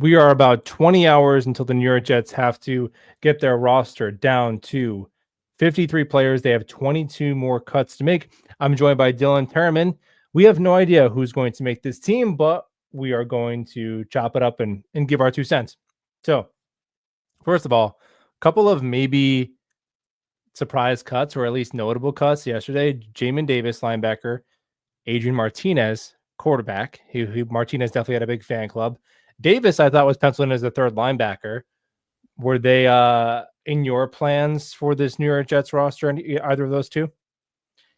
we are about 20 hours until the New York Jets have to get their roster down to 53 players. They have 22 more cuts to make. I'm joined by Dylan Terman. We have no idea who's going to make this team, but we are going to chop it up and give our 2 cents. So, first of all, a couple of maybe surprise cuts or at least notable cuts yesterday. Jamin Davis, linebacker, Adrian Martinez, quarterback. Martinez definitely had a big fan club. Davis, I thought, was penciled in as the third linebacker. Were they in your plans for this New York Jets roster? Either of those two?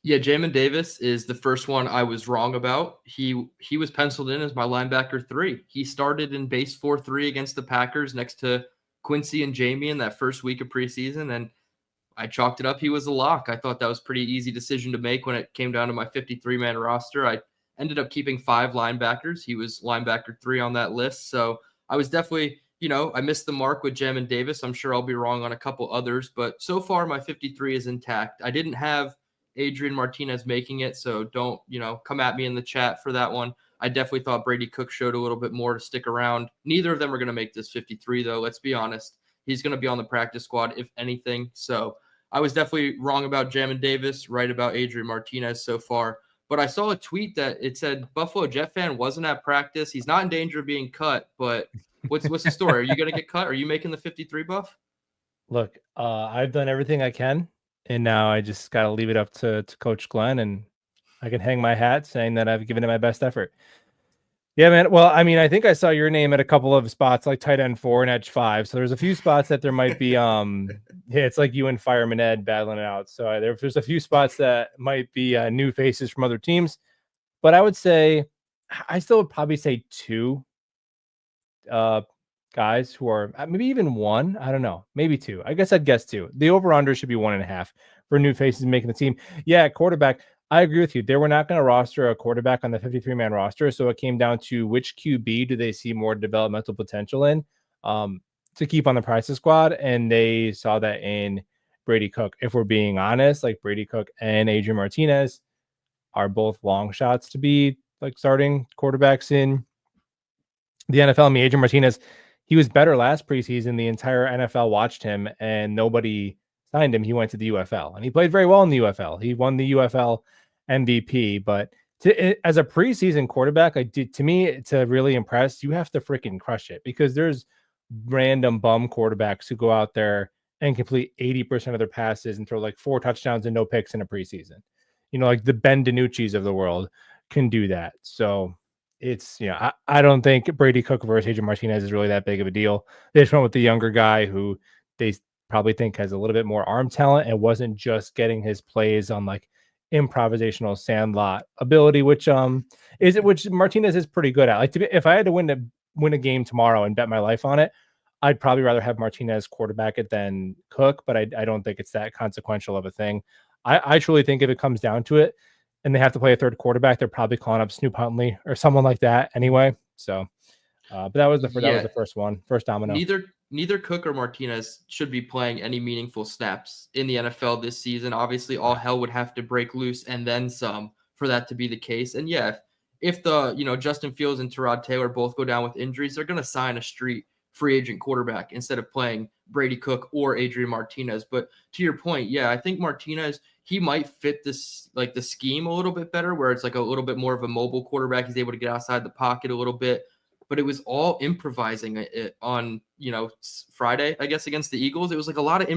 Yeah, Jamin Davis is the first one I was wrong about. He was penciled in as my linebacker 3. He started in base 4-3 against the Packers next to Quincy and Jamie in that first week of preseason, and I chalked it up. He was a lock. I thought that was a pretty easy decision to make when it came down to my 53-man roster. I ended up keeping 5 linebackers. He was linebacker 3 on that list. So I was definitely, I missed the mark with Jamin Davis. I'm sure I'll be wrong on a couple others, but so far my 53 is intact. I didn't have Adrian Martinez making it, so don't, come at me in the chat for that one. I definitely thought Brady Cook showed a little bit more to stick around. Neither of them are going to make this 53, though. Let's be honest. He's going to be on the practice squad, if anything. So I was definitely wrong about Jamin Davis, right about Adrian Martinez so far. But I saw a tweet that it said Buffalo Jet fan wasn't at practice. He's not in danger of being cut, but what's the story? Are you going to get cut? Are you making the 53 buff? Look, I've done everything I can, and now I just got to leave it up to Coach Glenn, and I can hang my hat saying that I've given it my best effort. Yeah, man. Well, I mean, I think I saw your name at a couple of spots like tight end 4 and edge 5. So there's a few spots that there might be yeah, it's like you and Fireman Ed battling it out. So there's a few spots that might be new faces from other teams. But I would say I still would probably say 2 guys who are maybe even 1. I don't know, maybe 2. I guess I'd guess 2. The over under should be 1.5 for new faces making the team. Yeah, quarterback. I agree with you. They were not going to roster a quarterback on the 53-man roster, so it came down to which QB do they see more developmental potential in to keep on the practice squad, and they saw that in Brady Cook. If we're being honest, like Brady Cook and Adrian Martinez are both long shots to be like starting quarterbacks in the NFL. I mean, Adrian Martinez, he was better last preseason. The entire NFL watched him, and nobody signed him. He went to the UFL, and he played very well in the UFL. He won the UFL MVP. But as a preseason quarterback, to me, to really impress, you have to freaking crush it, because there's random bum quarterbacks who go out there and complete 80% of their passes and throw like 4 touchdowns and no picks in a preseason. Like the Ben DiNucci's of the world can do that. So it's, I don't think Brady Cook versus Adrian Martinez is really that big of a deal. They just went with the younger guy who they probably think has a little bit more arm talent and wasn't just getting his plays on like improvisational sandlot ability, which Martinez is pretty good at. Like, if I had to win a game tomorrow and bet my life on it, I'd probably rather have Martinez quarterback it than Cook, but I don't think it's that consequential of a thing. I truly think if it comes down to it and they have to play a third quarterback, they're probably calling up Snoop Huntley or someone like that anyway. So, but that was the first one, first domino. Neither Cook or Martinez should be playing any meaningful snaps in the NFL this season. Obviously, all hell would have to break loose and then some for that to be the case. And yeah, if the Justin Fields and Tyrod Taylor both go down with injuries, they're going to sign a street free agent quarterback instead of playing Brady Cook or Adrian Martinez. But to your point, yeah, I think Martinez, he might fit this, like the scheme a little bit better, where it's like a little bit more of a mobile quarterback. He's able to get outside the pocket a little bit, but it was all improvising it on, Friday, I guess, against the Eagles. It was like a lot of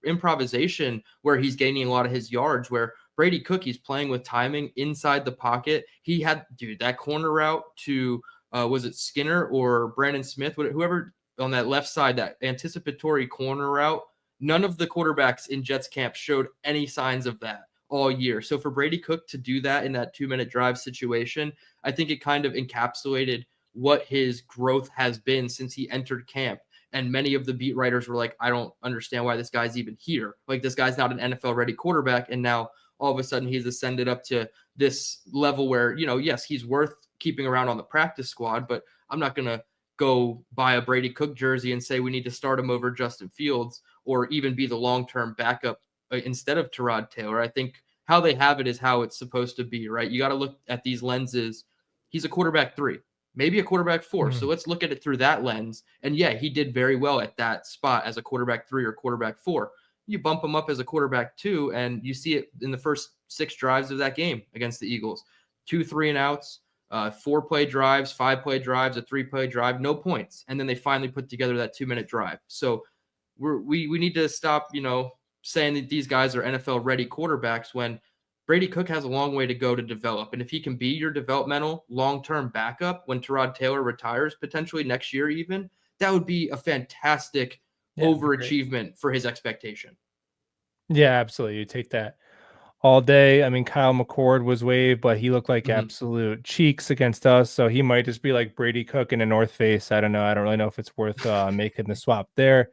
improvisation where he's gaining a lot of his yards, where Brady Cook, he's playing with timing inside the pocket. He had, that corner route to, was it Skinner or Brandon Smith, whoever on that left side, that anticipatory corner route, none of the quarterbacks in Jets camp showed any signs of that all year. So for Brady Cook to do that in that 2-minute drive situation, I think it kind of encapsulated what his growth has been since he entered camp. And many of the beat writers were like, I don't understand why this guy's even here. Like, this guy's not an NFL ready quarterback. And now all of a sudden he's ascended up to this level where, yes, he's worth keeping around on the practice squad, but I'm not going to go buy a Brady Cook jersey and say we need to start him over Justin Fields or even be the long-term backup instead of Tyrod Taylor. I think how they have it is how it's supposed to be, right? You got to look at these lenses. He's a quarterback 3. maybe a quarterback 4. So Mm. let's look at it through that lens. And yeah, he did very well at that spot as a quarterback 3 or quarterback 4. You bump him up as a quarterback 2, and you see it in the first 6 drives of that game against the Eagles. 2 3-and-outs, 4-play drives, 5-play drives, a 3-play drive, no points. And then they finally put together that 2-minute drive. So we need to stop, saying that these guys are NFL ready quarterbacks when Brady Cook has a long way to go to develop. And if he can be your developmental long-term backup when Tyrod Taylor retires, potentially next year even, that would be a fantastic overachievement for his expectation. Yeah, absolutely. You take that all day. I mean, Kyle McCord was waived, but he looked like absolute cheeks against us. So he might just be like Brady Cook in a North Face. I don't know. I don't really know if it's worth making the swap there.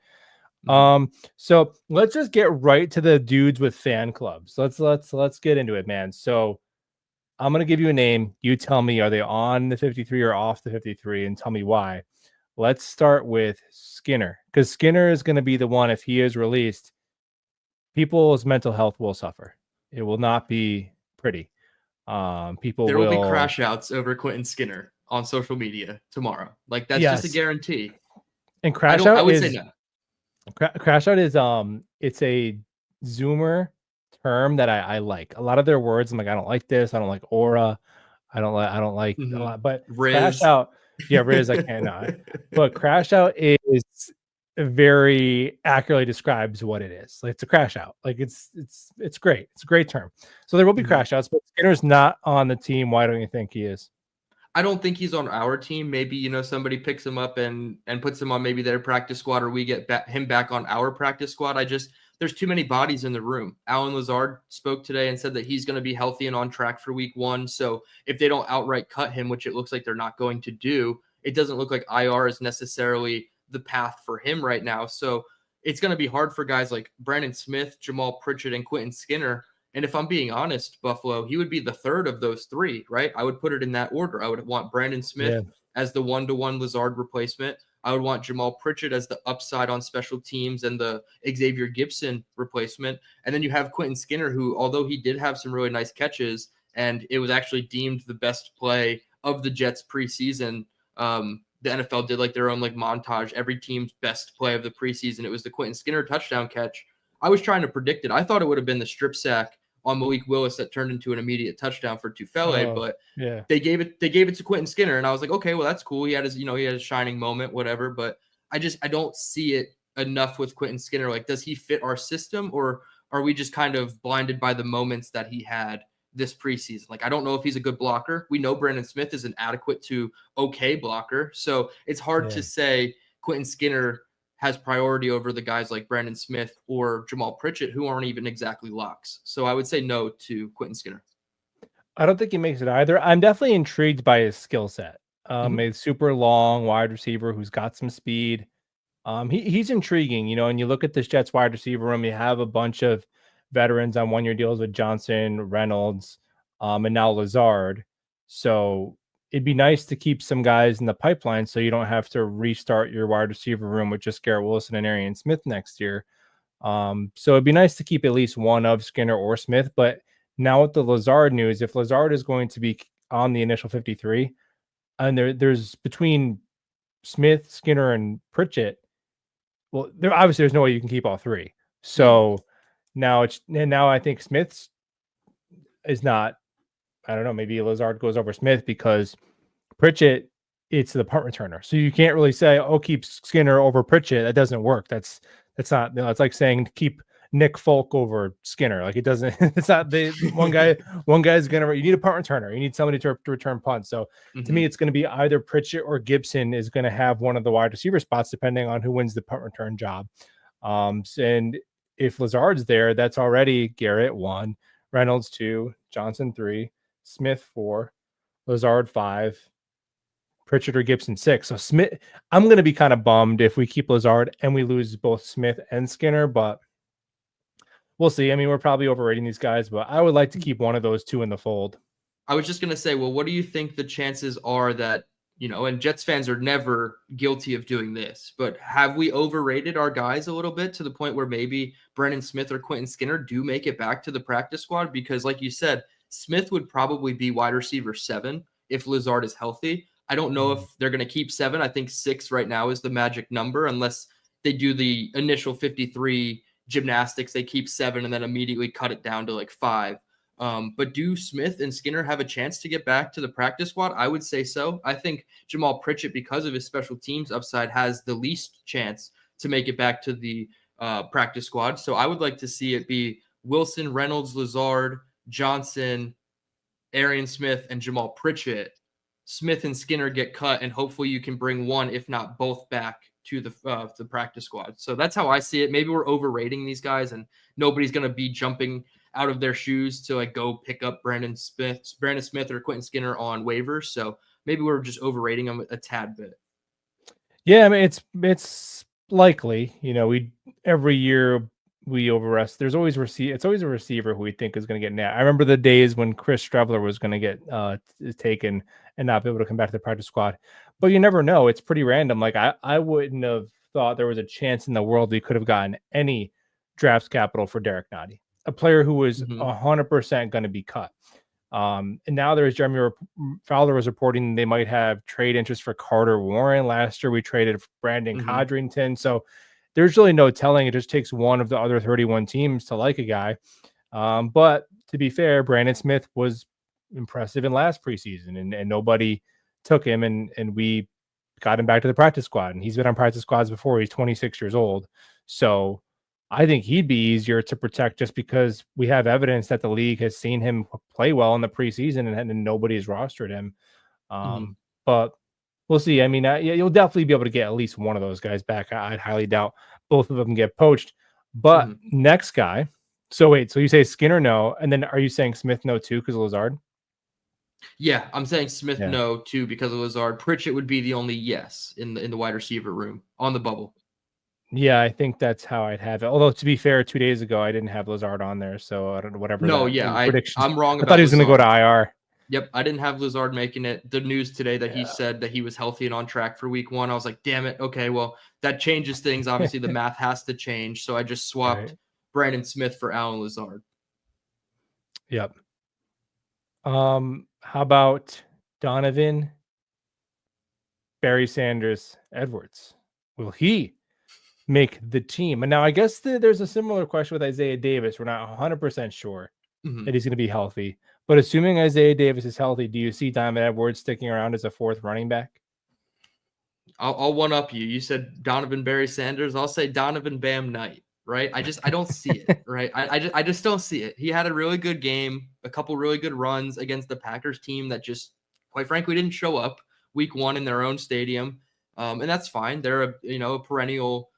So let's just get right to the dudes with fan clubs. Let's get into it, man. So I'm gonna give you a name. You tell me, are they on the 53 or off the 53, and tell me why. Let's start with Skinner, because Skinner is going to be the one. If he is released, people's mental health will suffer. It will not be pretty. There will be crash outs over Quentin Skinner on social media tomorrow. Like that's just a guarantee. And crash out I would say no. Crash out is it's a Zoomer term that I like. A lot of their words, I'm like, I don't like this. I don't like aura. I don't like a lot. But Riz. crash out, yeah, Riz, I cannot. But crash out is very accurately describes what it is. Like it's a crash out. Like it's great. It's a great term. So there will be crash outs, but Skinner's not on the team. Why don't you think he is? I don't think he's on our team. Maybe, somebody picks him up and puts him on maybe their practice squad, or we get him back on our practice squad. There's too many bodies in the room. Allen Lazard spoke today and said that he's going to be healthy and on track for week 1. So if they don't outright cut him, which it looks like they're not going to do, it doesn't look like IR is necessarily the path for him right now. So it's going to be hard for guys like Brandon Smith, Jamal Pritchett, and Quentin Skinner. And if I'm being honest, Buffalo, he would be the third of those 3, right? I would put it in that order. I would want Brandon Smith as the 1-to-1 Lazard replacement. I would want Jamal Pritchett as the upside on special teams and the Xavier Gibson replacement. And then you have Quentin Skinner, who, although he did have some really nice catches, and it was actually deemed the best play of the Jets preseason, the NFL did like their own like montage, every team's best play of the preseason. It was the Quentin Skinner touchdown catch. I was trying to predict it. I thought it would have been the strip sack on Malik Willis that turned into an immediate touchdown for Tufele, but they gave it to Quentin Skinner, and I was like, okay, well that's cool. He had his shining moment, whatever. But I don't see it enough with Quentin Skinner. Like, does he fit our system, or are we just kind of blinded by the moments that he had this preseason? Like, I don't know if he's a good blocker. We know Brandon Smith is an adequate to okay blocker, so it's hard to say Quentin Skinner has priority over the guys like Brandon Smith or Jamal Pritchett, who aren't even exactly locks. So I would say no to Quentin Skinner. I don't think he makes it either. I'm definitely intrigued by his skill set. A super long wide receiver who's got some speed. He's intriguing, and you look at this Jets wide receiver room, you have a bunch of veterans on 1-year deals with Johnson, Reynolds, and now Lazard. So it'd be nice to keep some guys in the pipeline so you don't have to restart your wide receiver room with just Garrett Wilson and Arian Smith next year. So it'd be nice to keep at least one of Skinner or Smith. But now with the Lazard news, if Lazard is going to be on the initial 53, and there's between Smith, Skinner, and Pritchett, well, there's no way you can keep all 3. So now I think Smith's is not. I don't know. Maybe Lazard goes over Smith because Pritchett, it's the punt returner. So you can't really say, oh, keep Skinner over Pritchett. That doesn't work. That's not. It's like saying keep Nick Folk over Skinner. Like it doesn't. It's not the one guy. One guy's gonna. You need a punt returner. You need somebody to return punts. So to me, it's going to be either Pritchett or Gibson is going to have one of the wide receiver spots, depending on who wins the punt return job. And if Lazard's there, that's already Garrett 1, Reynolds 2, Johnson 3, Smith 4, Lazard 5, Pritchett or Gibson 6. So Smith, I'm going to be kind of bummed if we keep Lazard and we lose both Smith and Skinner, but we'll see. I mean, we're probably overrating these guys, but I would like to keep one of those 2 in the fold. I was just going to say, well, what do you think the chances are that, and Jets fans are never guilty of doing this, but have we overrated our guys a little bit to the point where maybe Brandon Smith or Quentin Skinner do make it back to the practice squad? Because like you said, Smith would probably be wide receiver 7 if Lazard is healthy. I don't know if they're going to keep 7. I think 6 right now is the magic number, unless they do the initial 53 gymnastics. They keep 7 and then immediately cut it down to like 5. But do Smith and Skinner have a chance to get back to the practice squad? I would say so. I think Jamal Pritchett, because of his special teams upside, has the least chance to make it back to the practice squad. So I would like to see it be Wilson, Reynolds, Lazard, Johnson, Arian Smith, and Jamal Pritchett. Smith and Skinner get cut, and hopefully you can bring one, if not both, back to the practice squad. So that's how I see it. Maybe we're overrating these guys, and nobody's going to be jumping out of their shoes to like go pick up Brandon Smith or Quentin Skinner on waivers. So maybe we're just overrating them a tad bit. Yeah, I mean it's likely. We every year we overrest. There's always it's always a receiver who we think is going to get nabbed. I remember the days when Chris Streveler was going to get taken and not be able to come back to the practice squad. But you never know. It's pretty random. Like I wouldn't have thought there was a chance in the world we could have gotten any draft capital for Derek Nottie, a player who was 100% going to be cut. And now there's Jeremy Fowler was reporting they might have trade interest for Carter Warren. Last year we traded Brandon Codrington. So there's really no telling. It just takes one of the other 31 teams to like a guy. But to be fair, Brandon Smith was impressive in last preseason, and nobody took him, and we got him back to the practice squad. And he's been on practice squads before. He's 26 years old. So I think he'd be easier to protect just because we have evidence that the league has seen him play well in the preseason and nobody's rostered him. But we'll see. I mean, you'll definitely be able to get at least one of those guys back. I'd highly doubt both of them get poached. But next guy. So wait, so you say Skinner no, and then are you saying Smith no too because of Lazard? Yeah, I'm saying Smith no too because of Lazard. Pritchett would be the only yes in the wide receiver room on the bubble. Yeah, I think that's how I'd have it. Although to be fair, 2 days ago I didn't have Lazard on there, so I don't know whatever. No, I'm wrong. I thought he was going to go to IR. Yep, I didn't have Lazard making it. The news today that he said that he was healthy and on track for week 1. I was like, damn it. Okay, well, that changes things. Obviously, the math has to change. So I just swapped Brandon Smith for Alan Lazard. Yep. How about Donovan, Barry Sanders, Edwards? Will he make the team? And now I guess there's a similar question with Isaiah Davis. We're not 100% sure that he's going to be healthy. But assuming Isaiah Davis is healthy, do you see Donovan Edwards sticking around as a 4th running back? I'll one up you. You said Donovan Barry Sanders. I'll say Donovan Bam Knight, right? I don't see it, right? I just don't see it. He had a really good game, a couple really good runs against the Packers team that just, quite frankly, didn't show up week 1 in their own stadium. And that's fine. They're a perennial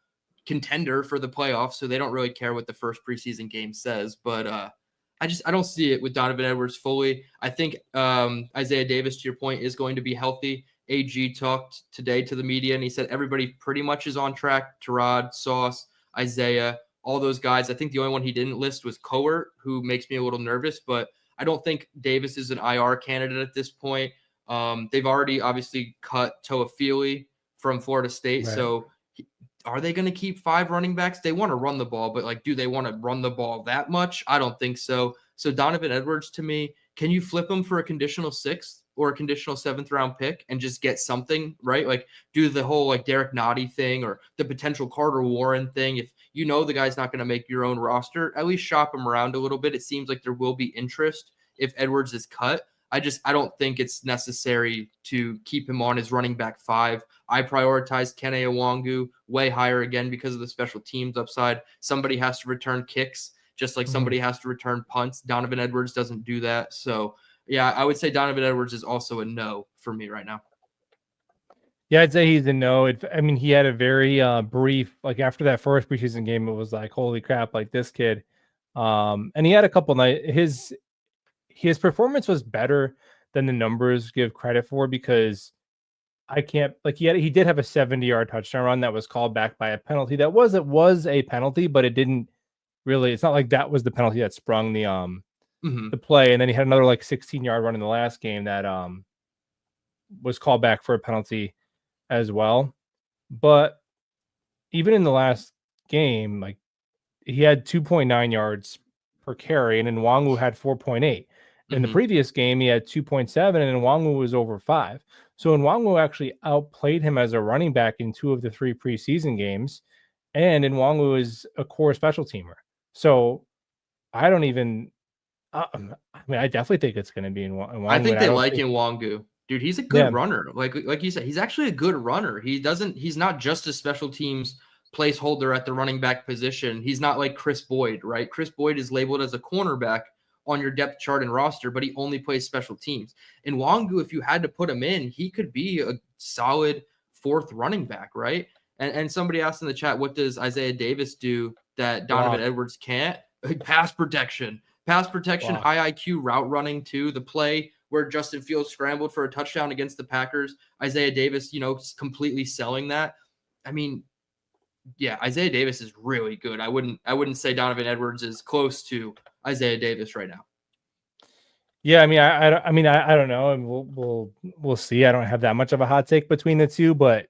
contender for the playoffs, so they don't really care what the first preseason game says. But I don't see it with Donovan Edwards fully. I think Isaiah Davis, to your point, is going to be healthy. AG talked today to the media, and he said everybody pretty much is on track. Terod, Sauce, Isaiah, all those guys. I think the only one he didn't list was Cowart, who makes me a little nervous, but I don't think Davis is an IR candidate at this point. They've already obviously cut Toafili from Florida State, so are they going to keep 5 running backs? They want to run the ball, but do they want to run the ball that much? I don't think so. So Donovan Edwards, to me, can you flip him for a conditional 6th or a conditional 7th round pick and just get something, right? Do the whole Derek Nottie thing or the potential Carter Warren thing. If you know the guy's not going to make your own roster, at least shop him around a little bit. It seems like there will be interest if Edwards is cut. I don't think it's necessary to keep him on his running back 5. I prioritize Kene Iwangu way higher again because of the special teams upside. Somebody has to return kicks, just like somebody has to return punts. Donovan Edwards doesn't do that. So, yeah, I would say Donovan Edwards is also a no for me right now. Yeah, I'd say he's a no. He had a very brief, after that first preseason game, it was like, holy crap, this kid. And he had a couple nights. His performance was better than the numbers give credit for because he did have a 70-yard touchdown run that was called back by a penalty. It was a penalty, but it didn't really. It's not like that was the penalty that sprung the play. And then he had another 16-yard run in the last game that was called back for a penalty as well. But even in the last game, he had 2.9 yards per carry, and Nwangu had 4.8. In the previous game, he had 2.7, and Nwangwu was over 5. So Nwangwu actually outplayed him as a running back in 2 of the 3 preseason games, and Nwangwu is a core special teamer. So I don't even. I mean, I definitely think it's going to be in Nwangwu. I think they like Nwangwu. Dude, he's a good runner. Like you said, he's actually a good runner. He's not just a special teams placeholder at the running back position. He's not like Chris Boyd, right? Chris Boyd is labeled as a cornerback on your depth chart and roster, but he only plays special teams. In Nwangwu, if you had to put him in, he could be a solid 4th running back, right? And somebody asked in the chat, what does Isaiah Davis do that Donovan Edwards can't? Pass protection, high IQ route running too. The play where Justin Fields scrambled for a touchdown against the Packers, Isaiah Davis, completely selling that. I mean, yeah, Isaiah Davis is really good. I wouldn't say Donovan Edwards is close to Isaiah Davis right now. Yeah, I mean, I don't know, and we'll see. I don't have that much of a hot take between the two, but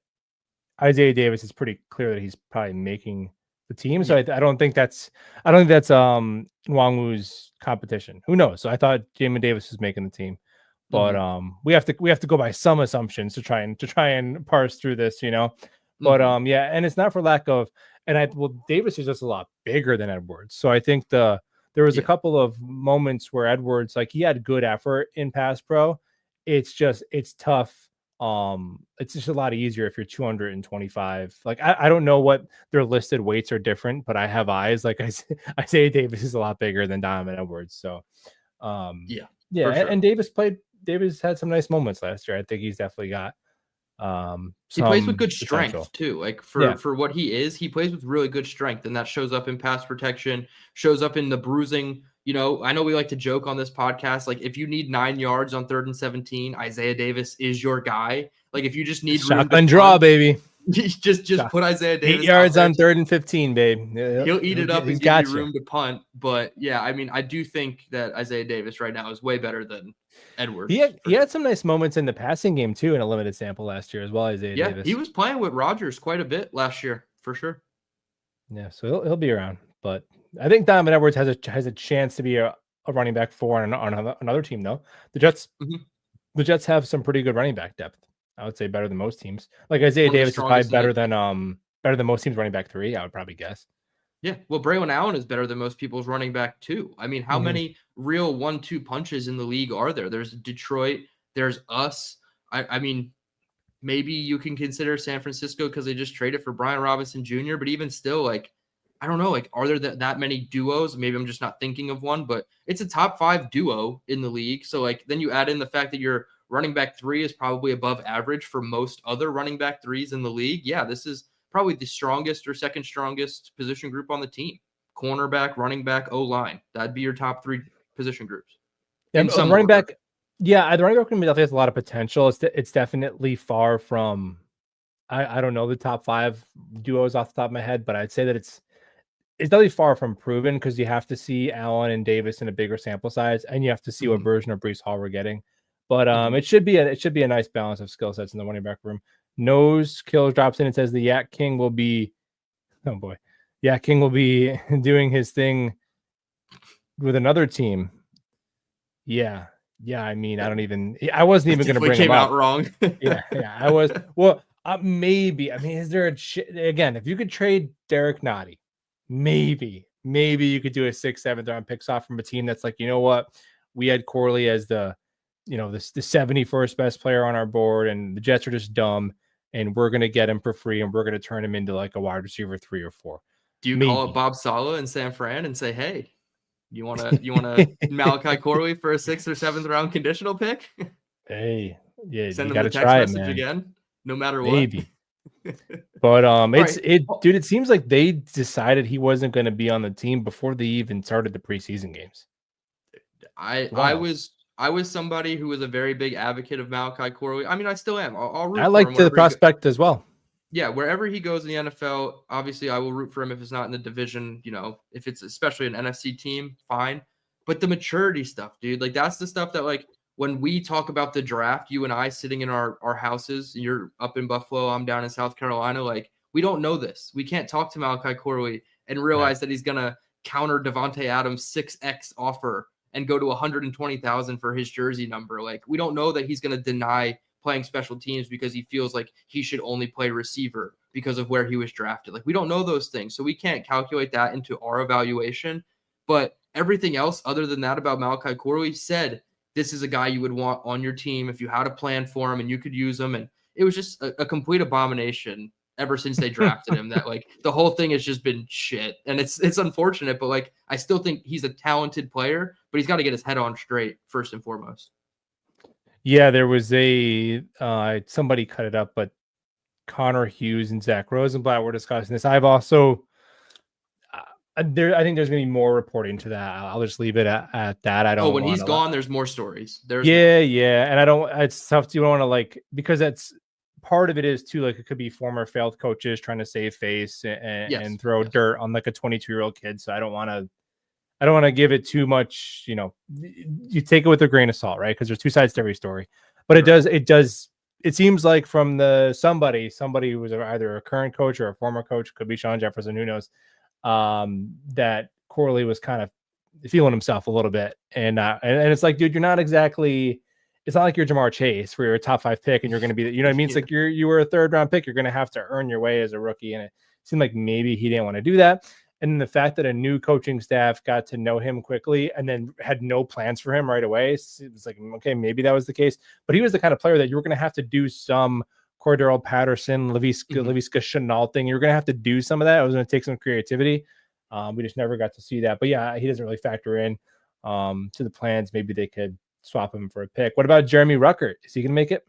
Isaiah Davis is pretty clear that he's probably making the team. So I don't think that's Nwangwu's competition. Who knows? So I thought Jamin Davis was making the team, but we have to go by some assumptions to try and parse through this, But yeah, and it's not for lack of, Davis is just a lot bigger than Edwards. So I think there was a couple of moments where Edwards, like, he had good effort in pass pro. It's tough. It's just a lot easier if you're 225. Like, I don't know what their listed weights are different, but I have eyes. Like, Isaiah Davis is a lot bigger than Donovan Edwards. So yeah. Sure. And Davis had some nice moments last year. I think he's definitely got he plays with good strength too. Like for what he is, he plays with really good strength, and that shows up in pass protection, shows up in the bruising. I know we like to joke on this podcast, like, if you need 9 yards on 3rd and 17, Isaiah Davis is your guy. Like, if you just need shotgun draw, baby, just put Isaiah Davis 8 yards on 3rd and 15, babe. He'll eat it up and give you room to punt. But yeah, I mean, I do think that Isaiah Davis right now is way better than Edwards. He had some nice moments in the passing game too, in a limited sample last year as well. Isaiah Davis. He was playing with Rodgers quite a bit last year for sure. Yeah, so he'll be around, but I think Donovan Edwards has a chance to be a running back 4 on another team though. The Jets have some pretty good running back depth. I would say better than most teams. Like, Isaiah Davis is probably better than most teams running back 3, I would probably guess. Yeah, well, Braylon Allen is better than most people's running back too. I mean, how many real 1-2 punches in the league are there? There's Detroit, there's us. I mean, maybe you can consider San Francisco because they just traded for Brian Robinson Jr., but even still, like, I don't know, like, are there that many duos? Maybe I'm just not thinking of one, but it's a top 5 duo in the league. So, like, then you add in the fact that your running back 3 is probably above average for most other running back 3s in the league. Yeah, this is probably the strongest or second strongest position group on the team. Cornerback, running back, O-line. That'd be your top 3 position groups. Yeah, the running back definitely has a lot of potential. It's definitely far from, I don't know the top 5 duos off the top of my head, but I'd say that it's definitely far from proven, because you have to see Allen and Davis in a bigger sample size, and you have to see what version of Breece Hall we're getting. But it should be a nice balance of skill sets in the running back room. Nose Kills drops in and says the Yak King will be doing his thing with another team. Yeah. I mean, I wasn't even going to bring him up. Came out wrong. yeah, I was. Well, maybe. I mean, is there again? If you could trade Derek Nottie, maybe you could do a 6th, 7th round picks off from a team that's like, you know what, we had Corley as the 71st best player on our board, and the Jets are just dumb, and we're going to get him for free, and we're going to turn him into like a wide receiver 3 or 4. Do you call up Bob Saleh in San Fran and say, hey, you want to Malachi Corley for a 6th or 7th round conditional pick? Hey, yeah, send you him the text message again, no matter what. Maybe. But dude, it seems like they decided he wasn't going to be on the team before they even started the preseason games. I was somebody who was a very big advocate of Malachi Corley. I mean, I still am. I'll root for him. I like the prospect as well. Yeah, wherever he goes in the NFL, obviously I will root for him if it's not in the division. If it's especially an NFC team, fine. But the maturity stuff, dude, like, that's the stuff that, like, when we talk about the draft, you and I sitting in our houses, you're up in Buffalo, I'm down in South Carolina, like, we don't know this. We can't talk to Malachi Corley and realize that he's going to counter Devontae Adams' 6X offer and go to 120,000 for his jersey number. Like, we don't know that he's going to deny playing special teams because he feels like he should only play receiver because of where he was drafted. Like, we don't know those things. So we can't calculate that into our evaluation. But everything else other than that about Malachi Corley said, this is a guy you would want on your team if you had a plan for him and you could use him. And it was just a complete abomination ever since they drafted him. That like the whole thing has just been shit. And it's unfortunate, but like I still think he's a talented player, but he's got to get his head on straight first and foremost. Yeah, there was somebody cut it up, but Connor Hughes and Zach Rosenblatt were discussing this. I've also I think there's going to be more reporting to that. I'll just leave it at that. I don't. When he's gone, there's more stories. Yeah, and I don't. It's tough. You don't want to like because that's part of it is too. Like it could be former failed coaches trying to save face and throw dirt on like a 22-year-old kid. So I don't want to give it too much. You take it with a grain of salt, right? Because there's two sides to every story. But it does. It seems like from somebody who was either a current coach or a former coach, could be Sean Jefferson, who knows, that Corley was kind of feeling himself a little bit. And it's like, dude, you're not exactly, it's not like you're Jamar Chase where you're a top 5 pick and you're going to be, you know what I mean? It's like you were a 3rd round pick. You're going to have to earn your way as a rookie. And it seemed like maybe he didn't want to do that. And then the fact that a new coaching staff got to know him quickly and then had no plans for him right away. It was like, okay, maybe that was the case, but he was the kind of player that you were going to have to do some Cordero Patterson, Laviska Chanel thing. You're going to have to do some of that. It was going to take some creativity. We just never got to see that, but yeah, he doesn't really factor in to the plans. Maybe they could swap him for a pick. What about Jeremy Ruckert? Is he going to make it?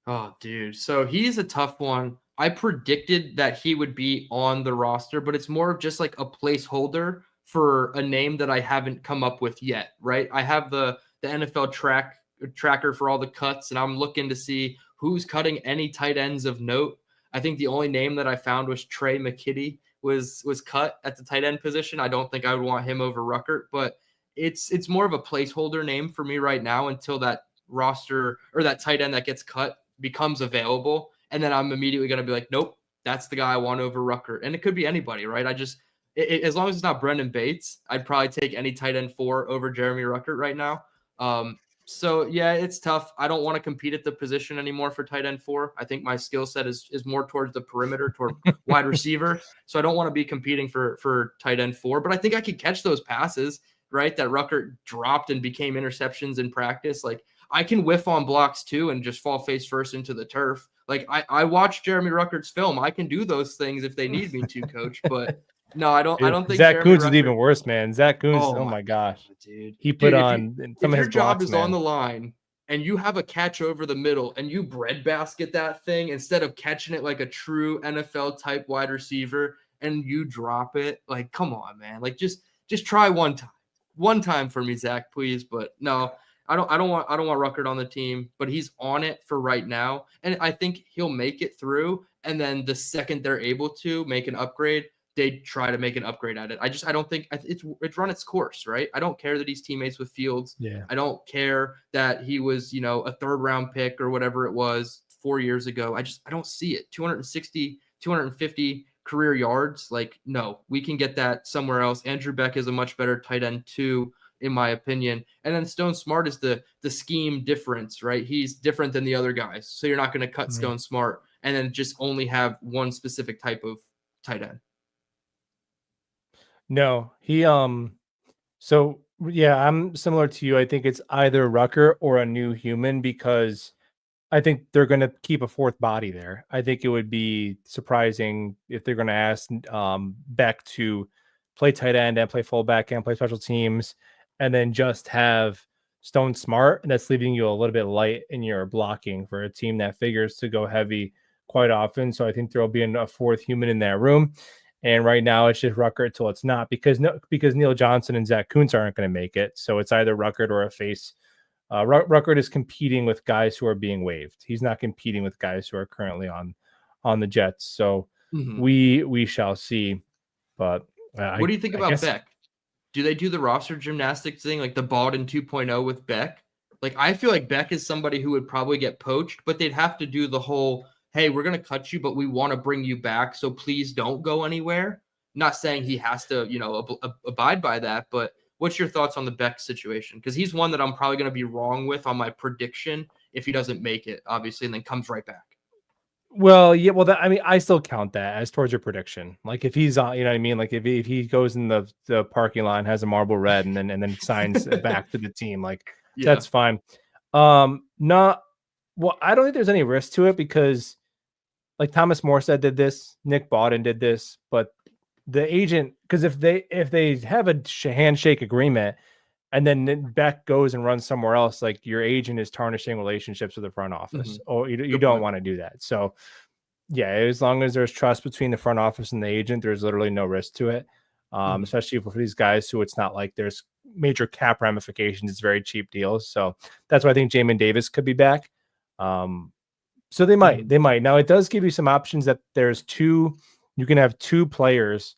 Oh, dude. So he's a tough one. I predicted that he would be on the roster, but it's more of just like a placeholder for a name that I haven't come up with yet, right? I have the NFL tracker for all the cuts, and I'm looking to see who's cutting any tight ends of note. I think the only name that I found was Trey McKitty was cut at the tight end position. I don't think I would want him over Ruckert, but it's more of a placeholder name for me right now until that roster or that tight end that gets cut becomes available. And then I'm immediately going to be like, nope, that's the guy I want over Ruckert. And it could be anybody, right? As long as it's not Brendan Bates, I'd probably take any tight end 4 over Jeremy Ruckert right now. So yeah, it's tough. I don't want to compete at the position anymore for tight end 4. I think my skill set is more towards the perimeter, toward wide receiver. So I don't want to be competing for tight end 4, but I think I could catch those passes, right? That Ruckert dropped and became interceptions in practice. Like I can whiff on blocks too and just fall face first into the turf. Like I watched Jeremy Ruckert's film. I can do those things if they need me to, coach. But no, I don't think Zach Jeremy Kuntz Ruckert, is even worse, man. Zach Kuntz, oh my gosh, dude. He put on some of his blocks, man. If your job is on the line and you have a catch over the middle and you breadbasket that thing instead of catching it like a true NFL type wide receiver and you drop it, like come on, man. Like just try one time. One time for me, Zach, please. But no. I don't want Ruckert on the team, but he's on it for right now. And I think he'll make it through. And then the second they're able to make an upgrade, they try to make an upgrade at it. I don't think it's run its course, right? I don't care that he's teammates with Fields. Yeah. I don't care that he was, a 3rd round pick or whatever it was 4 years ago. I don't see it. 260, 250 career yards. Like, no, we can get that somewhere else. Andrew Beck is a much better tight end too, in my opinion. And then Stone Smart is the scheme difference, right? He's different than the other guys. So you're not going to cut Stone Smart and then just only have one specific type of tight end. No, so yeah, I'm similar to you. I think it's either Rucker or a new human because I think they're going to keep a 4th body there. I think it would be surprising if they're going to ask Beck to play tight end and play fullback and play special teams and then just have Stone Smart. And that's leaving you a little bit light in your blocking for a team that figures to go heavy quite often. So I think there'll be a 4th human in that room. And right now it's just Ruckert till it's not because Neil Johnson and Zach Kuntz aren't going to make it. So it's either Ruckert or a face. Ruckert is competing with guys who are being waived. He's not competing with guys who are currently on the Jets. So we shall see. But what do you think about Beck? Do they do the roster gymnastics thing, like the Bawden 2.0 with Beck? Like, I feel like Beck is somebody who would probably get poached, but they'd have to do the whole, hey, we're going to cut you, but we want to bring you back, so please don't go anywhere. Not saying he has to, abide by that, but what's your thoughts on the Beck situation? Because he's one that I'm probably going to be wrong with on my prediction if he doesn't make it, obviously, and then comes right back. Well, yeah, well, I mean, I still count that as towards your prediction. Like if he's on, you know what I mean? Like if he goes in the parking lot and has a marble red and then signs back to the team, like Yeah. that's fine. Not well, I don't think there's any risk to it because like Thomas Morstead did this, Nick Bawden did this, but the agent, because if they have a handshake agreement and then Beck goes and runs somewhere else, like your agent is tarnishing relationships with the front office. Or you don't want to do that. So yeah, as long as there's trust between the front office and the agent, there's literally no risk to it. Especially for these guys who it's not like there's major cap ramifications. It's very cheap deals. So that's why I think Jamin Davis could be back. So they might. Now it does give you some options that you can have two players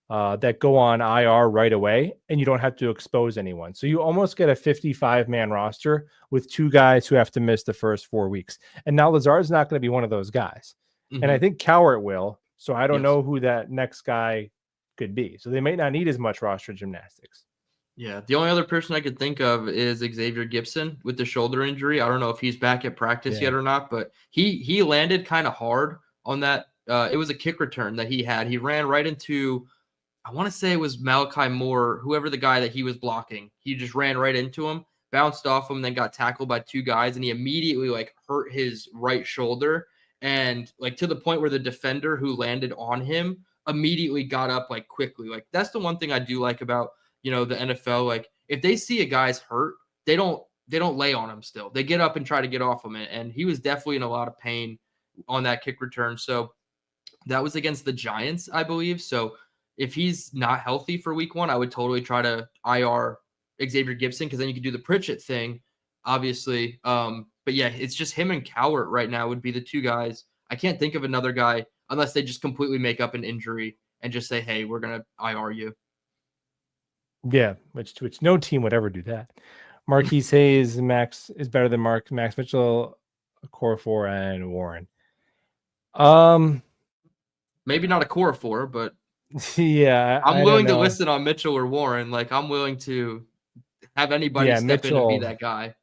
that go on IR right away, and you don't have to expose anyone. So you almost get a 55-man roster with two guys who have to miss the first 4 weeks. And now Lazard's not going to be one of those guys. And I think Cowart will. So I don't know who that next guy could be. So they might not need as much roster gymnastics. Yeah, the only other person I could think of is Xavier Gibson with the shoulder injury. I don't know if he's back at practice yet or not, but he landed kind of hard on that. It was a kick return that he had. He ran right into, I want to say it was Malachi Moore, whoever the guy that he was blocking. He just ran right into him, bounced off him, then got tackled by two guys, and he immediately like hurt his right shoulder, and like to the point where the defender who landed on him immediately got up like quickly. Like that's the one thing I do like about the NFL. Like if they see a guy's hurt, they don't lay on him still. They get up and try to get off him. And he was definitely in a lot of pain on that kick return. So that was against the Giants, I believe. So if he's not healthy for week 1, I would totally try to IR Xavier Gibson, because then you could do the Pritchett thing, obviously. But yeah, it's just him and Cowart right now would be the two guys. I can't think of another guy unless they just completely make up an injury and just say, hey, we're going to IR you. Yeah, which no team would ever do that. Marquise Hayes Max is better than Max Mitchell, Okorafor, and Warren. Maybe not Okorafor, but yeah, I'm willing to listen on Mitchell or Warren. Like I'm willing to have anybody step in and be that guy.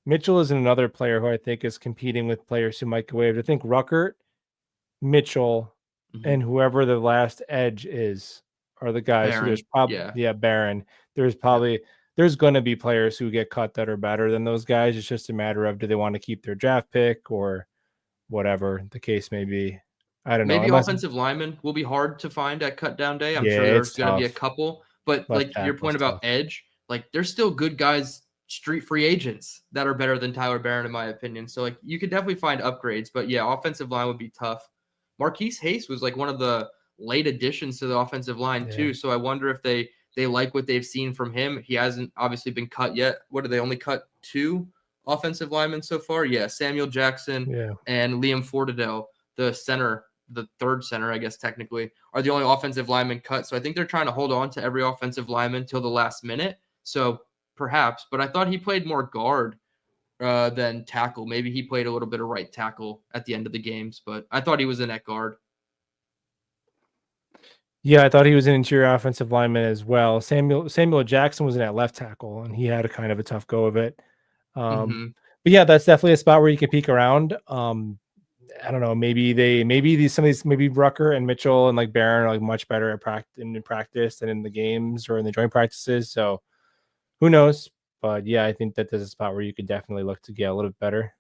Mitchell is another player who I think is competing with players who might go waived. I think Ruckert, Mitchell, and whoever the last edge is are the guys. Barron. So there's probably Barron. There's probably there's going to be players who get cut that are better than those guys. It's just a matter of do they want to keep their draft pick or whatever the case may be. I don't know. Maybe offensive linemen will be hard to find at cut down day. I'm sure there's going to be a couple, but like your point about edge, like there's still good guys, street free agents that are better than Tyler Barron, in my opinion. So like you could definitely find upgrades, but yeah, offensive line would be tough. Marquise Hayes was like one of the late additions to the offensive line too. So I wonder if they like what they've seen from him. He hasn't obviously been cut yet. What did they only cut 2 offensive linemen so far? Yeah, Samuel Jackson and Liam Fortadell, the center, the third center, I guess technically, are the only offensive linemen cut. So I think they're trying to hold on to every offensive lineman till the last minute. So perhaps, but I thought he played more guard than tackle. Maybe he played a little bit of right tackle at the end of the games, but I thought he was in at guard. Yeah, I thought he was an interior offensive lineman as well. Samuel Jackson was in at left tackle, and he had a kind of a tough go of it. But yeah, that's definitely a spot where you can peek around. I don't know. Maybe some of these, maybe Rucker and Mitchell and like Barron are like much better at in practice than in the games or in the joint practices. So who knows? But yeah, I think that there's a spot where you could definitely look to get a little bit better.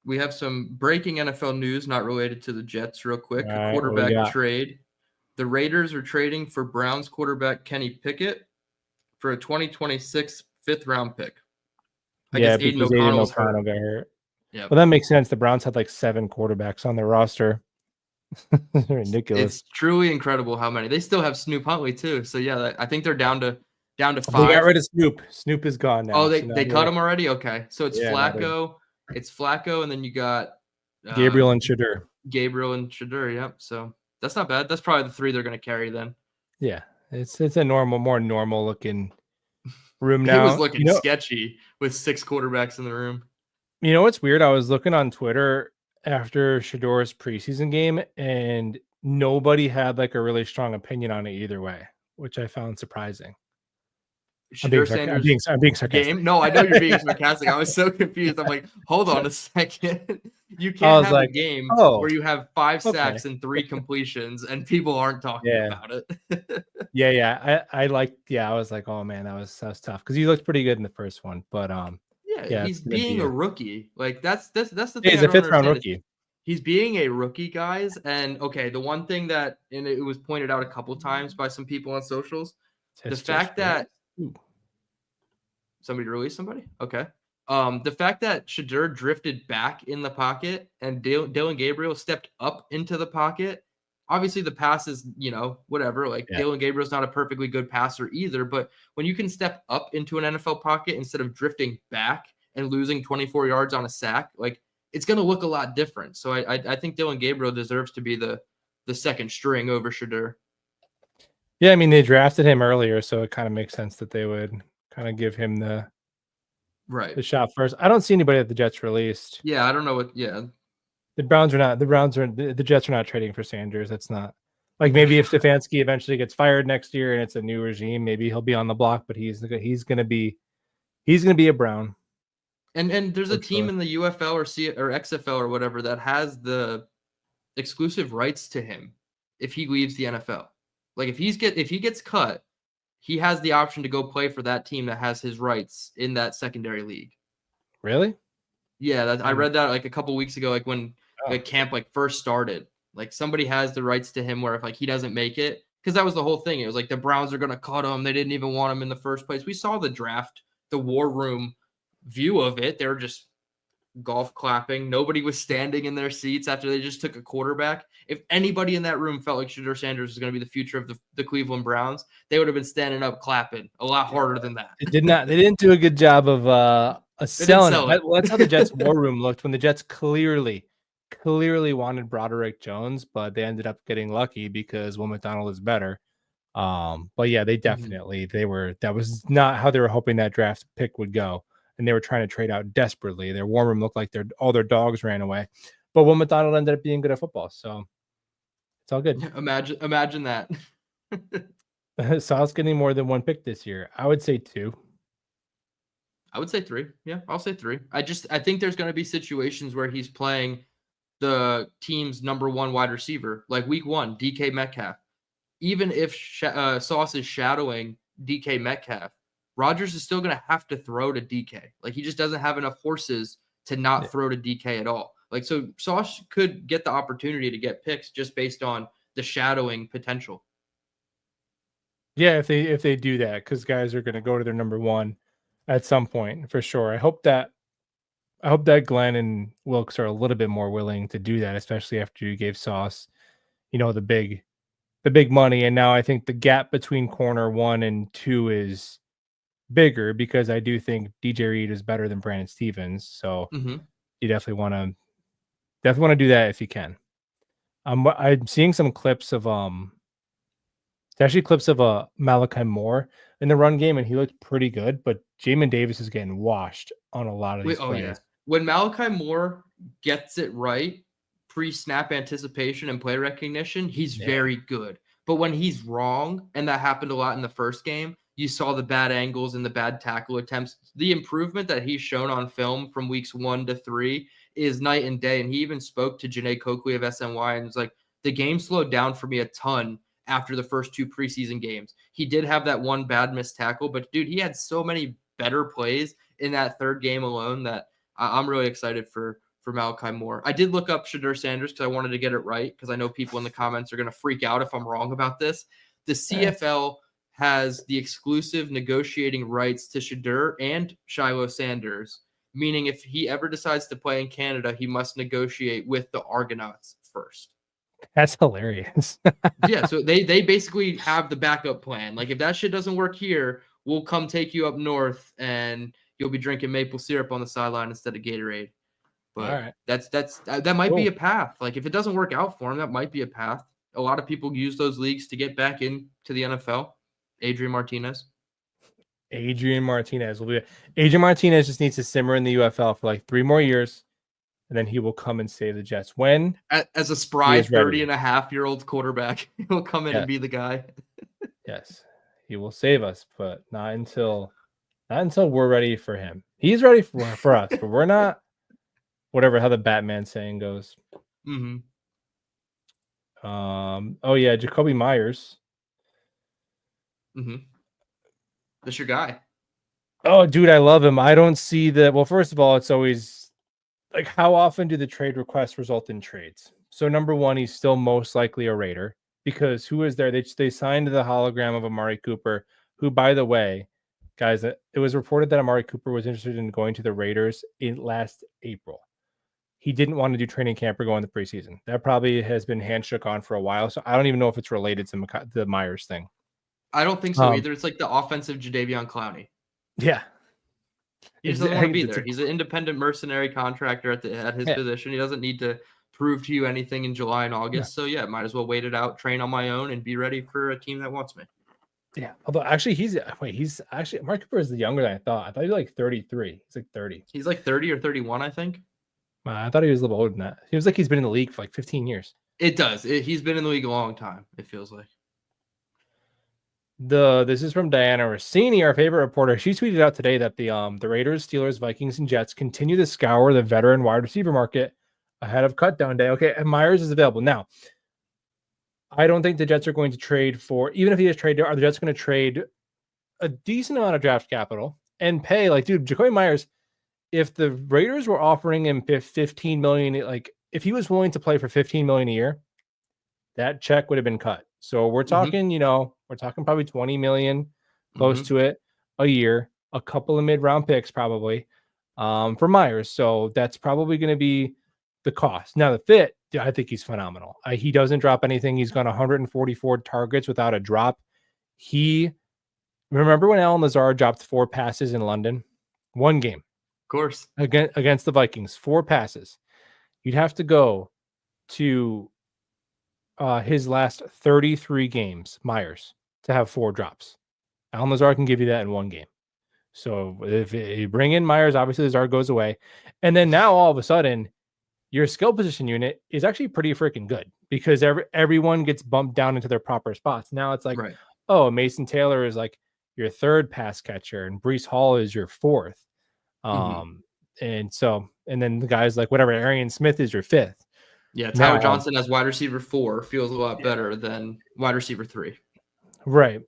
We have some breaking NFL news not related to the Jets real quick. A quarterback trade. The Raiders are trading for Browns quarterback Kenny Pickett for a 2026 5th-round pick. I guess Aiden O'Connell got hurt. Yeah. Well, that makes sense. The Browns had like 7 quarterbacks on their roster. Ridiculous. It's truly incredible how many. They still have Snoop Huntley too. So yeah, I think they're down to 5. They got rid of Snoop. Snoop is gone now. Oh, they cut him already? Okay. So it's Flacco. It's Flacco, and then you got Gabriel and Shadur. Yep. So that's not bad. That's probably the 3 they're going to carry then. Yeah. It's a more normal looking room now. It was looking sketchy with 6 quarterbacks in the room. You know what's weird? I was looking on Twitter after Shador's preseason game, and nobody had like a really strong opinion on it either way, which I found surprising. Shedeur Sanders I'm being sarcastic. game. No, I know you're being sarcastic. I was so confused. I'm like, hold on a second. You I can't was have a like, game oh, where you have 5 okay. sacks and 3 completions and people aren't talking Yeah. about it. I like. Yeah, I was like, oh man, that was tough because he looked pretty good in the first one, but Yeah, yeah, he's it's gonna being be a rookie. Like that's the thing he's I a don't fifth round understand is rookie. he's being a rookie, guys. And okay, the one thing that and it was pointed out a couple times by some people on socials, the fact that Ooh. somebody released somebody. Okay. The fact that Shedeur drifted back in the pocket and Dylan Gabriel stepped up into the pocket. Obviously, the pass is, whatever. Like Yeah. Dylan Gabriel's not a perfectly good passer either, but when you can step up into an NFL pocket instead of drifting back and losing 24 yards on a sack, like it's going to look a lot different. So I think Dylan Gabriel deserves to be the second string over Shedeur. Yeah, I mean they drafted him earlier, so it kind of makes sense that they would kind of give him the Right. shot first. I don't see anybody that the Jets released. Yeah, I don't know what. Yeah. The Jets are not trading for Sanders. That's not like maybe if Stefanski eventually gets fired next year and it's a new regime, maybe he'll be on the block, but he's gonna be a Brown. And there's a team Sure. in the UFL or XFL or whatever that has the exclusive rights to him if he leaves the NFL. Like if he gets cut, he has the option to go play for that team that has his rights in that secondary league. Really? Yeah, I read that like a couple weeks ago, like when the camp like first started. Like somebody has the rights to him where if like he doesn't make it, because that was the whole thing. It was like the Browns are gonna cut him. They didn't even want him in the first place. We saw the draft, the war room view of it. They were just golf clapping. Nobody was standing in their seats after they just took a quarterback. If anybody in that room felt like Shedeur Sanders was going to be the future of the Cleveland Browns, they would have been standing up clapping a lot harder than that. They didn't do a good job of selling it. Well, that's how the Jets war room looked when the Jets clearly wanted Broderick Jones, but they ended up getting lucky because Will McDonald is better. But yeah, they definitely that was not how they were hoping that draft pick would go. And they were trying to trade out desperately. Their war room looked like all their dogs ran away. But Will McDonald ended up being good at football. So it's all good. Imagine that. Sauce getting more than one pick this year. I would say 2. I would say 3. Yeah, I'll say 3. I think there's going to be situations where he's playing the team's number 1 wide receiver, like week 1, DK Metcalf. Even if Sauce is shadowing DK Metcalf, Rodgers is still going to have to throw to DK. Like he just doesn't have enough horses to not throw to DK at all. Like so Sauce could get the opportunity to get picks just based on the shadowing potential. Yeah, if they do that, because guys are going to go to their number 1 at some point for sure. I hope that Glenn and Wilkes are a little bit more willing to do that, especially after you gave Sauce, the big money. And now I think the gap between corner 1 and 2 is bigger because I do think DJ Reed is better than Brandon Stevens. So you definitely want to do that if you can. I'm seeing some clips of Malachi Moore in the run game, and he looked pretty good, but Jamin Davis is getting washed on a lot of these plays. Yeah. When Malachi Moore gets it right, pre-snap anticipation and play recognition, he's very good. But when he's wrong, and that happened a lot in the first game, you saw the bad angles and the bad tackle attempts. The improvement that he's shown on film from weeks 1 to 3 is night and day. And he even spoke to Janae Coakley of SNY and was like, the game slowed down for me a ton after the first 2 preseason games. He did have that one bad missed tackle, but dude, he had so many better plays in that third game alone that I'm really excited for Malachi Moore. I did look up Shedeur Sanders because I wanted to get it right because I know people in the comments are going to freak out if I'm wrong about this. The CFL has the exclusive negotiating rights to Shedeur and Shiloh Sanders, meaning if he ever decides to play in Canada, he must negotiate with the Argonauts first. That's hilarious. Yeah, so they basically have the backup plan. Like if that shit doesn't work here, we'll come take you up north and you'll be drinking maple syrup on the sideline instead of Gatorade. But that might be a path. Like if it doesn't work out for him, that might be a path. A lot of people use those leagues to get back into the NFL. Adrian Martinez will be. Adrian Martinez just needs to simmer in the UFL for like 3 more years, and then he will come and save the Jets. When as a spry 30-and-a-half-year-old quarterback, he'll come in and be the guy. Yes, He will save us, but not until we're ready for him. He's ready for us, but we're not. Whatever how the Batman saying goes. Mm-hmm. Oh yeah, Jacoby Myers. Mm-hmm. That's your guy. Oh, dude, I love him. I don't see that. Well, first of all, it's always like how often do the trade requests result in trades? So number one, he's still most likely a Raider because who is there? They signed the hologram of Amari Cooper, who, by the way, guys, it was reported that Amari Cooper was interested in going to the Raiders in last April. He didn't want to do training camp or go in the preseason. That probably has been handshook on for a while. So I don't even know if it's related to the Myers thing. I don't think so either. It's like the offensive Jadeveon Clowney. Yeah. He just doesn't want to be there. He's an independent mercenary contractor at his position. He doesn't need to prove to you anything in July and August. So yeah, might as well wait it out, train on my own, and be ready for a team that wants me. Yeah. Although actually he's actually Mark Cooper is younger than I thought. I thought he was like 33. He's like 30. He's like 30 or 31, I think. I thought he was a little older than that. He was like he's been in the league for like 15 years. It does. He's been in the league a long time, it feels like. This is from Diana Rossini, our favorite reporter. She tweeted out today that the Raiders, Steelers, Vikings, and Jets continue to scour the veteran wide receiver market ahead of cutdown day. Okay, and Myers is available. Now, I don't think the Jets are going to trade for, even if he is traded, are the Jets going to trade a decent amount of draft capital and pay, like, dude, Jacoby Myers, if the Raiders were offering him $15 million, like if he was willing to play for $15 million a year, that check would have been cut. So we're talking, we're talking probably 20 million, close to it a year, a couple of mid-round picks probably for Myers. So that's probably going to be the cost. Now the fit, I think he's phenomenal. He doesn't drop anything. He's gone 144 targets without a drop. Remember when Alan Lazard dropped 4 passes in London? One game. Of course. Against the Vikings, 4 passes. You'd have to go to his last 33 games, Myers, to have 4 drops. Alan Lazard can give you that in one game. So if you bring in Myers, obviously Lazard goes away. And then now all of a sudden, your skill position unit is actually pretty freaking good because everyone gets bumped down into their proper spots. Now it's like, oh, Mason Taylor is like your 3rd pass catcher and Breece Hall is your 4th. And then the guys like whatever, Arian Smith is your 5th. Yeah, Tyler Johnson as wide receiver 4 feels a lot better than wide receiver 3. Right.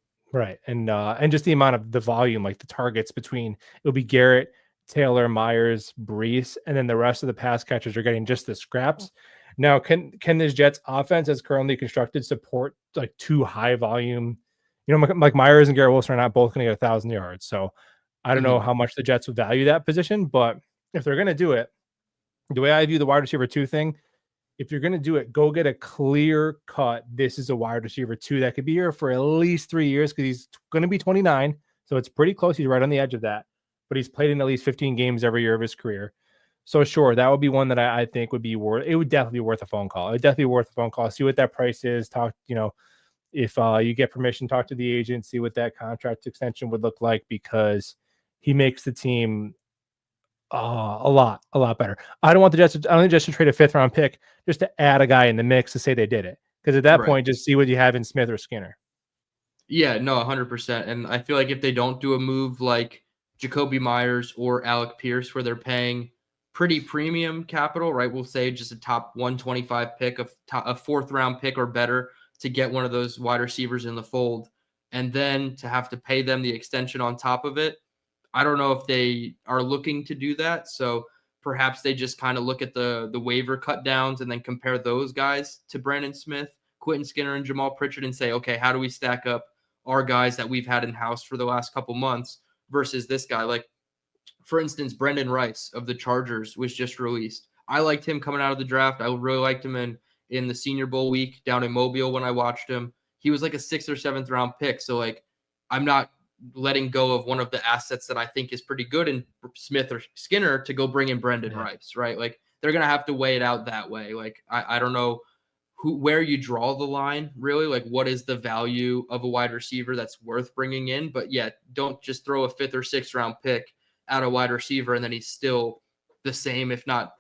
And just the amount of the volume, like the targets between it'll be Garrett, Taylor, Myers, Breece, and then the rest of the pass catchers are getting just the scraps. Now, can this Jets offense as currently constructed support like 2 high volume? Like Myers and Garrett Wilson are not both going to get 1,000 yards. So I don't know how much the Jets would value that position, but if they're going to do it, the way I view the wide receiver 2 thing, if you're going to do it, go get a clear cut. This is a wide receiver 2 that could be here for at least 3 years because he's going to be 29. So it's pretty close. He's right on the edge of that, but he's played in at least 15 games every year of his career. So sure, that would be one that I think would be it would definitely be worth a phone call. It would definitely be worth a phone call. See what that price is. Talk, if you get permission, talk to the agent, see what that contract extension would look like because he makes the team a lot better. I don't think Jets to trade a 5th round pick just to add a guy in the mix to say they did it. Because at that point, just see what you have in Smith or Skinner. Yeah, no, 100%. And I feel like if they don't do a move like Jacoby Myers or Alec Pierce, where they're paying pretty premium capital, right? We'll say just a top 125 pick, a 4th round pick or better to get one of those wide receivers in the fold. And then to have to pay them the extension on top of it. I don't know if they are looking to do that. So perhaps they just kind of look at the waiver cut downs and then compare those guys to Brandon Smith, Quentin Skinner, and Jamal Pritchard and say, okay, how do we stack up our guys that we've had in house for the last couple months versus this guy? Like, for instance, Brendan Rice of the Chargers was just released. I liked him coming out of the draft. I really liked him in the Senior Bowl week down in Mobile when I watched him. He was like a 6th or 7th round pick. So like, I'm not letting go of one of the assets that I think is pretty good in Smith or Skinner to go bring in Brendan Rice, right? Like they're going to have to weigh it out that way. Like, I don't know where you draw the line really, like what is the value of a wide receiver that's worth bringing in, but yeah, don't just throw a 5th or 6th round pick at a wide receiver and then he's still the same, if not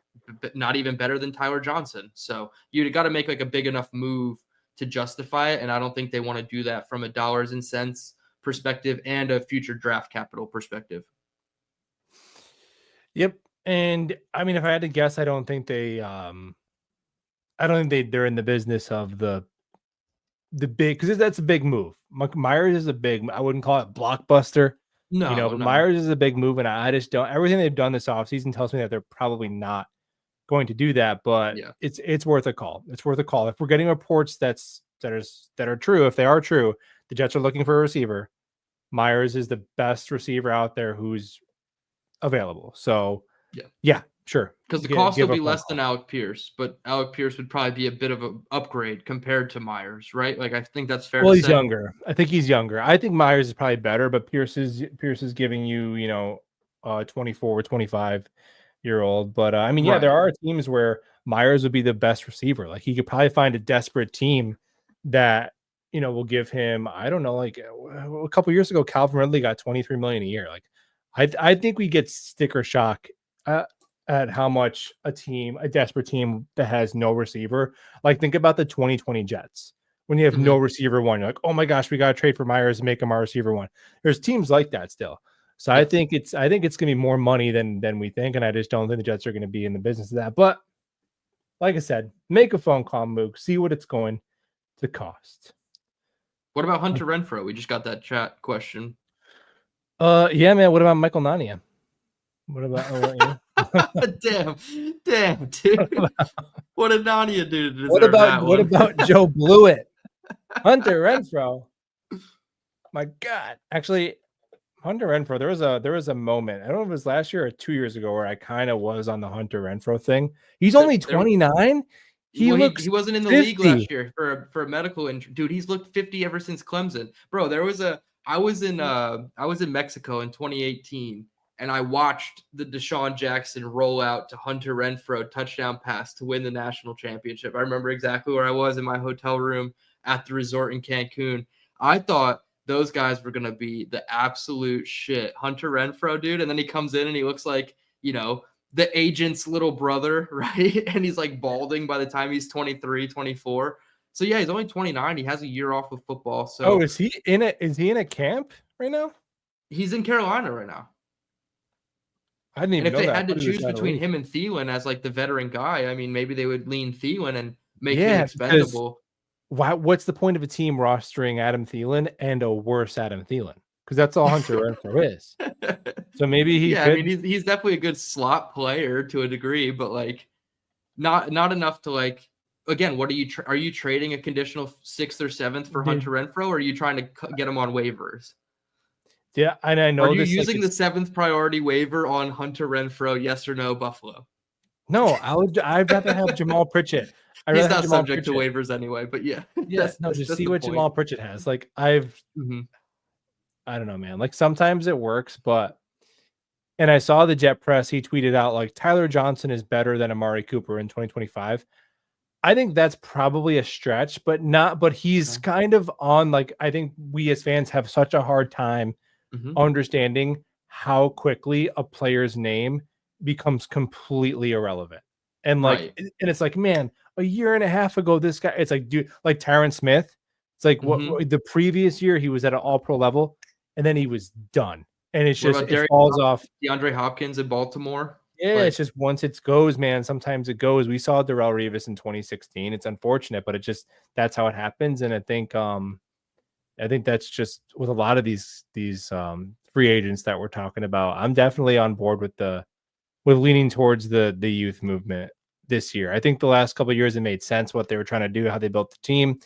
even better than Tyler Johnson. So you got to make like a big enough move to justify it. And I don't think they want to do that from a dollars and cents perspective and a future draft capital perspective. Yep. And I mean, if I had to guess, I don't think they're in the business of the big, because that's a big move. Myers is a big, I wouldn't call it blockbuster, No, but no. Myers is a big move, and I just don't. Everything they've done this offseason tells me that they're probably not going to do that. But Yeah. it's worth a call. It's worth a call. If we're getting reports that are true, if they are true, the Jets are looking for a receiver. Myers is the best receiver out there who's available. So yeah, sure. Because the cost Give will a be phone less call. than Alec Pierce, but Alec Pierce would probably be a bit of an upgrade compared to Myers, right? Like, I think that's fair Well, to he's say. younger. I think he's younger. I think Myers is probably better, but Pierce is giving you, 24, 25-year-old. But I mean, yeah, there Right. are teams where Myers would be the best receiver. Like, he could probably find a desperate team that, will give him, I don't know, like a couple years ago, Calvin Ridley got 23 million a year. Like, I think we get sticker shock at how much a desperate team that has no receiver. Like, think about the 2020 Jets. When you have no receiver one, you're like, oh my gosh, we got to trade for Myers and make him our receiver one. There's teams like that still. So Yes. I think it's gonna be more money than we think, and I just don't think the Jets are gonna be in the business of that. But like I said, make a phone call, Mook, see what it's going to cost. What about Hunter Renfrow? We just got that chat question. Yeah, man. What about Michael Nania? What about Damn, dude. What did Nania do to what deserve that about one? Joe Blewett? Hunter Renfrow. My God. Actually, Hunter Renfrow, there was a moment. I don't know if it was last year or 2 years ago where I kind of was on the Hunter Renfrow thing. He's only 29. He looks he wasn't in the 50. league last year for a medical injury. Dude, he's looked 50 ever since Clemson. Bro, I was in Mexico in 2018 and I watched the Deshaun Jackson roll out to Hunter Renfrow touchdown pass to win the national championship. I remember exactly where I was in my hotel room at the resort in Cancun. I thought those guys were going to be the absolute shit. Hunter Renfrow, dude, and then he comes in and he looks like, the agent's little brother, right? And he's like balding by the time he's 23, 24. So yeah, he's only 29. He has a year off of football. So Is he in a camp right now? he's in Carolina right now. I didn't And even if know they that. had to choose between him and Thielen as like the veteran guy, I mean, maybe they would lean Thielen and make him expendable. What's the point of a team rostering Adam Thielen and a worse Adam Thielen? Because that's all Hunter Renfrow is. So maybe he I could. mean, he's definitely a good slot player to a degree, but like not enough to like. Again, what are you trading a conditional 6th or 7th for Hunter Renfrow, or are you trying to get him on waivers? Yeah, and I know Are you this. using the 7th priority waiver on Hunter Renfrow? Yes or no, Buffalo? No, I'd rather have Jamal Pritchett. He's not subject to waivers anyway, but yeah, just see what Jamal Pritchett has. Like I don't know, man. Like sometimes it works, but and I saw the Jet Press. He tweeted out like Tyler Johnson is better than Amari Cooper in 2025. I think that's probably a stretch, but he's kind of on like I think we as fans have such a hard time understanding how quickly a player's name becomes completely irrelevant. And like and it's like, man, a year and a half ago, this guy, it's like, dude, like Tyron Smith. It's like what the previous year he was at an all-pro level, and then he was done. And it's just it falls off. DeAndre Hopkins in Baltimore. Yeah, it's just once it goes, man. Sometimes it goes. We saw Darrelle Revis in 2016. It's unfortunate, but that's how it happens. And I think that's just with a lot of these free agents that we're talking about. I'm definitely on board with leaning towards the youth movement this year. I think the last couple of years it made sense what they were trying to do, how they built the team.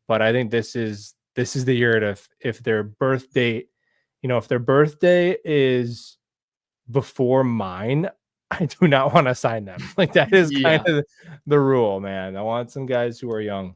But I think this is the year to if their birth date, if their birthday is before mine, I do not want to sign them. Like that is kind of the rule, man. I want some guys who are young.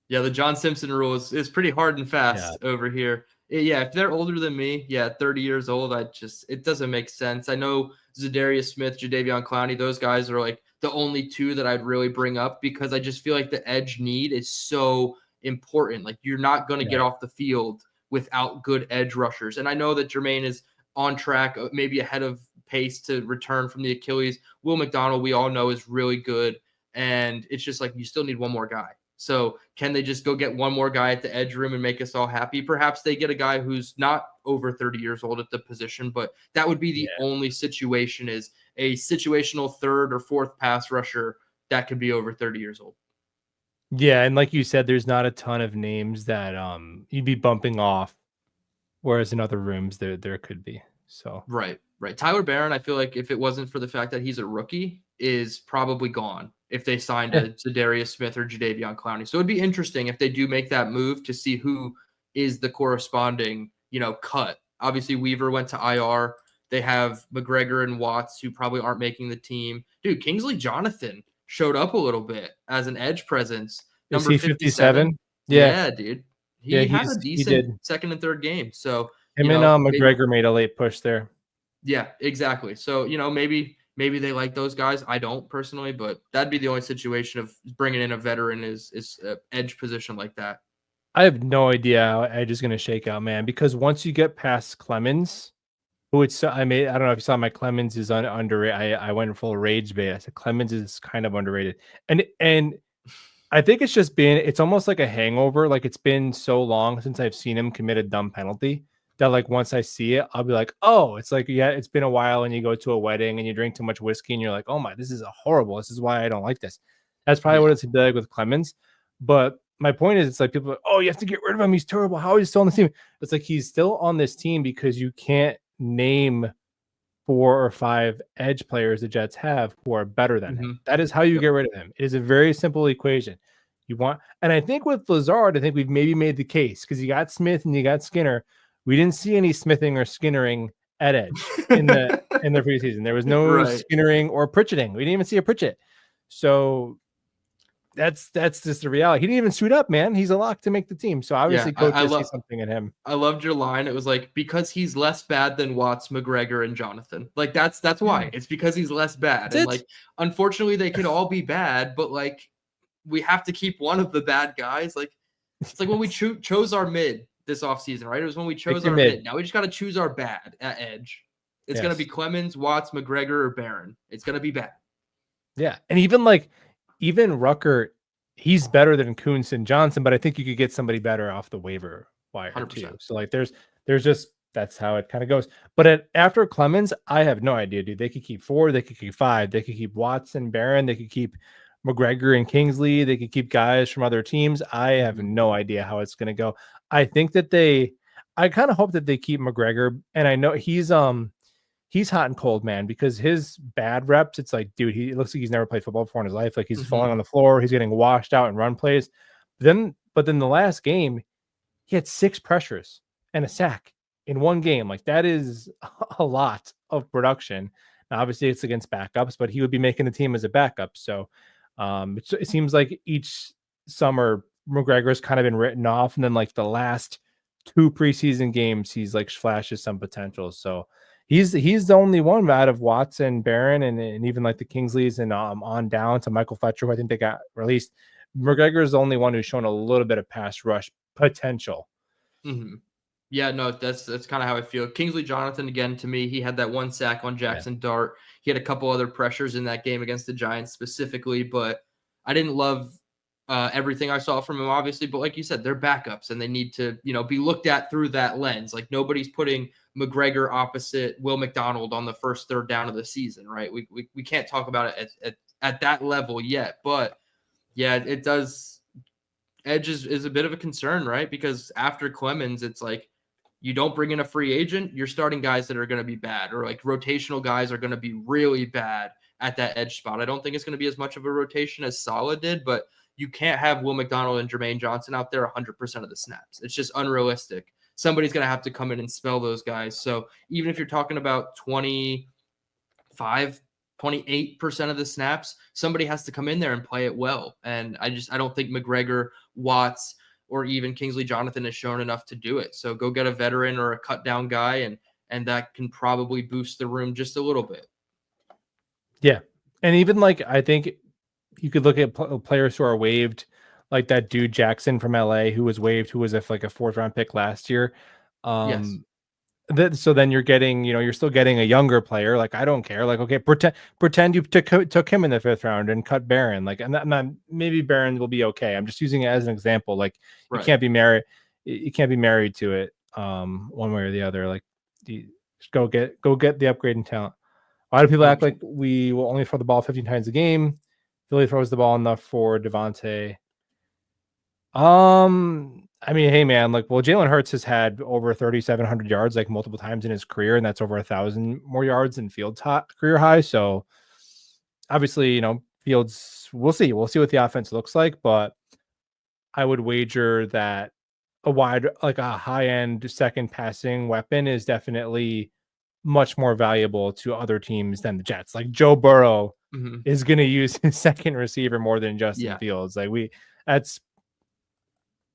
Yeah, the John Simpson rule is pretty hard and fast over here. Yeah, if they're older than me, 30 years old, it doesn't make sense. I know Zadarius Smith, Jadeveon Clowney, those guys are like the only two that I'd really bring up because I just feel like the edge need is so important. Like you're not going to get off the field without good edge rushers. And I know that Jermaine is on track, maybe ahead of pace to return from the Achilles. Will McDonald, we all know, is really good. And it's just like you still need one more guy. So can they just go get one more guy at the edge room and make us all happy? Perhaps they get a guy who's not over 30 years old at the position, but that would be the only situation, is a situational third or fourth pass rusher that could be over 30 years old. Yeah, and like you said, there's not a ton of names that you'd be bumping off, whereas in other rooms there could be. So Right. Tyler Barron, I feel like if it wasn't for the fact that he's a rookie, is probably gone if they signed a Zadarius Smith or Jadeveon Clowney. So it'd be interesting if they do make that move to see who is the corresponding, cut. Obviously, Weaver went to IR. They have McGregor and Watts, who probably aren't making the team. Dude, Kingsley Jonathan showed up a little bit as an edge presence. is Number he 57? Yeah. Yeah, dude. Yeah, He had a he decent did. second and third game. So Him and McGregor made a late push there. yeah, exactly. So, maybe they like those guys. I don't personally, but that'd be the only situation of bringing in a veteran is edge position like that. I have no idea how Edge is going to shake out, man, because once you get past Clemens, who it's I don't know if you saw my Clemens is underrated. I went full rage bait. I said Clemens is kind of underrated. And I think it's almost like a hangover. Like, it's been so long since I've seen him commit a dumb penalty that, like, once I see it, I'll be like, oh, it's like, yeah, it's been a while, and you go to a wedding and you drink too much whiskey and you're like, oh my, this is horrible. This is why I don't like this. That's probably what it's like with Clemens. But my point is, it's like people are like, oh, you have to get rid of him. He's terrible. How is he still on the team? It's like he's still on this team because you can't name 4 or 5 edge players the Jets have who are better than him. That is how you get rid of him. It is a very simple equation. And I think with Lazard, I think we've maybe made the case because you got Smith and you got Skinner. We didn't see any smithing or skinnering at edge in the preseason. There was no skinnering or Pritchetting. We didn't even see a Pritchett. So that's just the reality. He didn't even suit up, man. He's a lock to make the team. So obviously, coaches see something in him. I loved your line. It was like, because he's less bad than Watts, McGregor, and Jonathan. Like, that's why. It's because he's less bad. And like, unfortunately, they could all be bad, but like, we have to keep one of the bad guys. Like, it's like when we chose our mid this offseason, right? It was when we chose our mid. Now we just got to choose our bad at edge. It's going to be Clemens, Watts, McGregor, or Barron. It's going to be bad. Yeah. And even Rucker, he's better than Kuntz and Johnson, but I think you could get somebody better off the waiver wire 100%. Too. So like there's just, that's how it kind of goes. But after Clemens, I have no idea, dude. They could keep 4, they could keep 5, they could keep Watson, Barron, they could keep McGregor and Kingsley, they could keep guys from other teams. I have no idea how it's going to go. I think that I kind of hope that they keep McGregor, and I know he's hot and cold, man, because his bad reps, it's like, dude, it looks like he's never played football before in his life. Like, he's falling on the floor, he's getting washed out in run plays. But then the last game, he had 6 pressures and a sack in one game. Like, that is a lot of production. Now, obviously, it's against backups, but he would be making the team as a backup. So it seems like each summer McGregor's kind of been written off, and then like the last 2 preseason games, he's like flashes some potential. So he's the only one out of Watson, Barron, and even like the Kingsleys and on down to Michael Fletcher, who I think they got released. McGregor is the only one who's shown a little bit of pass rush potential. Yeah, no, that's kind of how I feel. Kingsley Jonathan, again, to me, he had that 1 sack on Jackson Dart. He had a couple other pressures in that game against the Giants specifically, but I didn't love everything I saw from him, obviously. But like you said, they're backups, and they need to, be looked at through that lens. Like, nobody's putting McGregor opposite Will McDonald on the first third down of the season, right? We can't talk about it at that level yet. But yeah, it does. Edge is a bit of a concern, right? Because after Clemens, it's like, you don't bring in a free agent, you're starting guys that are going to be bad, or like rotational guys are going to be really bad at that edge spot. I don't think it's going to be as much of a rotation as Saleh did, but you can't have Will McDonald and Jermaine Johnson out there 100% of the snaps. It's just unrealistic. Somebody's going to have to come in and spell those guys. So even if you're talking about 28% of the snaps, somebody has to come in there and play it well. And I don't think McGregor, Watts, or even Kingsley Jonathan has shown enough to do it. So go get a veteran or a cut down guy, and that can probably boost the room just a little bit. Yeah. And even like, I think you could look at players who are waived, like that dude Jackson from LA, who was waived, who was like a 4th round pick last year. Yes. So then you're getting, you're still getting a younger player. Like, I don't care. Like, okay, pretend you took him in the 5th round and cut Barron. Like, and maybe Barron will be okay. I'm just using it as an example. Like, you Right. can't be married. You can't be married to it, one way or the other. Like, just go get the upgrade in talent. A lot of people act like we will only throw the ball 15 times a game. Philly throws the ball enough for Devontae. I mean, hey man, like, well, Jalen Hurts has had over 3,700 yards like multiple times in his career, and that's over 1,000 more yards than Fields' career high. So obviously, Fields, we'll see what the offense looks like, but I would wager that a high end second passing weapon is definitely much more valuable to other teams than the Jets. Like, Joe Burrow is going to use his second receiver more than Justin Fields. Like,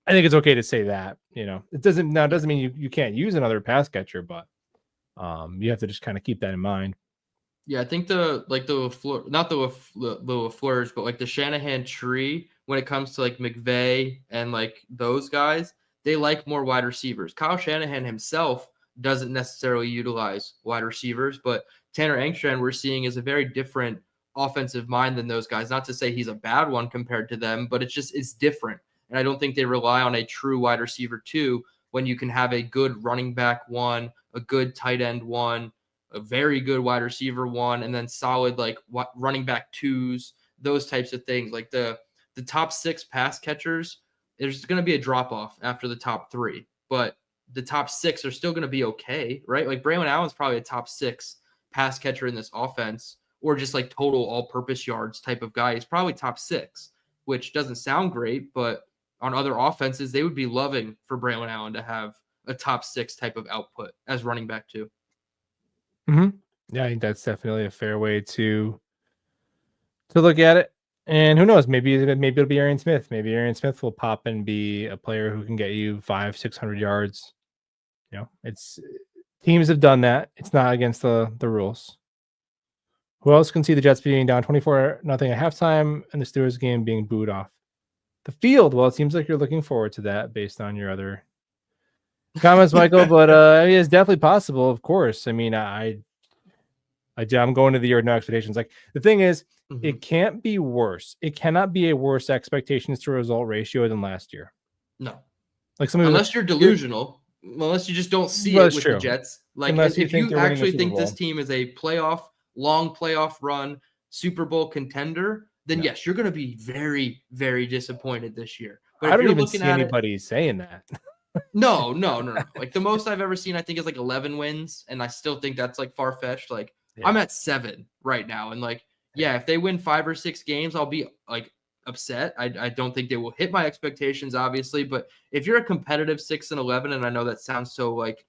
I think it's okay to say that. It doesn't mean you can't use another pass catcher, but you have to just kind of keep that in mind. Yeah, I think not the LaFleur's, but like the Shanahan tree when it comes to like McVay and like those guys, they like more wide receivers. Kyle Shanahan himself doesn't necessarily utilize wide receivers, but Tanner Engstrand we're seeing is a very different offensive mind than those guys. Not to say he's a bad one compared to them, but it's different. And I don't think they rely on a true wide receiver 2 when you can have a good running back 1, a good tight end 1, a very good wide receiver 1, and then solid like running back 2s, those types of things. Like the top 6 pass catchers, there's going to be a drop off after the top 3, but the top 6 are still going to be okay, right? Like Braylon Allen's probably a top 6 pass catcher in this offense, or just like total all-purpose yards type of guy. He's probably top 6, which doesn't sound great, but on other offenses, they would be loving for Braylon Allen to have a top 6 type of output as running back 2. Yeah, I think that's definitely a fair way to look at it. And who knows? Maybe it'll be Arian Smith. Maybe Arian Smith will pop and be a player who can get you 500-600 yards. It's teams have done that. It's not against the rules. Who else can see the Jets being down 24-0 at halftime and the Steelers game being booed off the field? Well, it seems like you're looking forward to that based on your other comments, Michael. But it's definitely possible, of course. I mean, I'm going to the year with no expectations. Like, the thing is, it can't be worse. It cannot be a worse expectations to result ratio than last year. No, like unless you're delusional, unless you just don't see it with the Jets. Like, unless if you actually think this team is a long playoff run, Super Bowl contender, then yes, you're going to be very, very disappointed this year. But I don't even see anybody saying that. No. Like, the most I've ever seen, I think, is like 11 wins, and I still think that's like far-fetched. Like, I'm at 7 right now, and like, if they win 5 or 6 games, I'll be like upset. I don't think they will hit my expectations, obviously, but if you're a competitive 6-11, and I know that sounds so like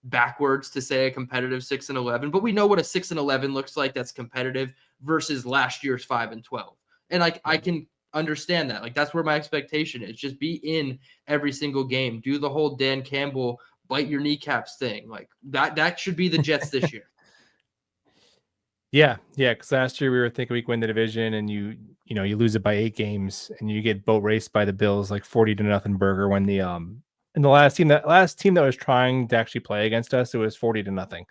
backwards to say a competitive 6-11, but we know what a 6-11 looks like that's competitive versus last year's 5-12. And like, I can understand that. Like, that's where my expectation is. Just be in every single game. Do the whole Dan Campbell bite your kneecaps thing. Like, that should be the Jets this year. Yeah, because last year we were thinking we could win the division, and you lose it by 8 games, and you get boat raced by the Bills like 40-0 burger. When the and the last team that was trying to actually play against us, it was 40-0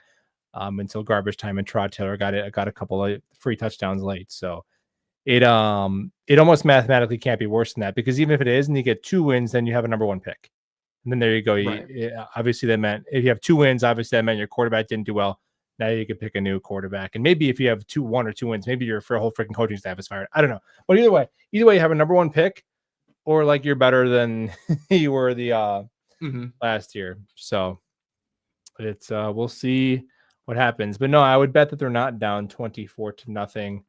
until garbage time, and Trot Taylor got a couple of free touchdowns late. So it almost mathematically can't be worse than that, because even if it is and you get 2 wins, then you have a number 1 pick, and then there you go. Right. Obviously that meant if you have 2 wins, obviously that meant your quarterback didn't do well. Now you can pick a new quarterback, and maybe if you have 1 or 2 wins, maybe your whole freaking coaching staff is fired. I don't know, but either way, you have a number 1 pick, or like you're better than you were the last year. So it's we'll see what happens. But no, I would bet that they're not down 24-0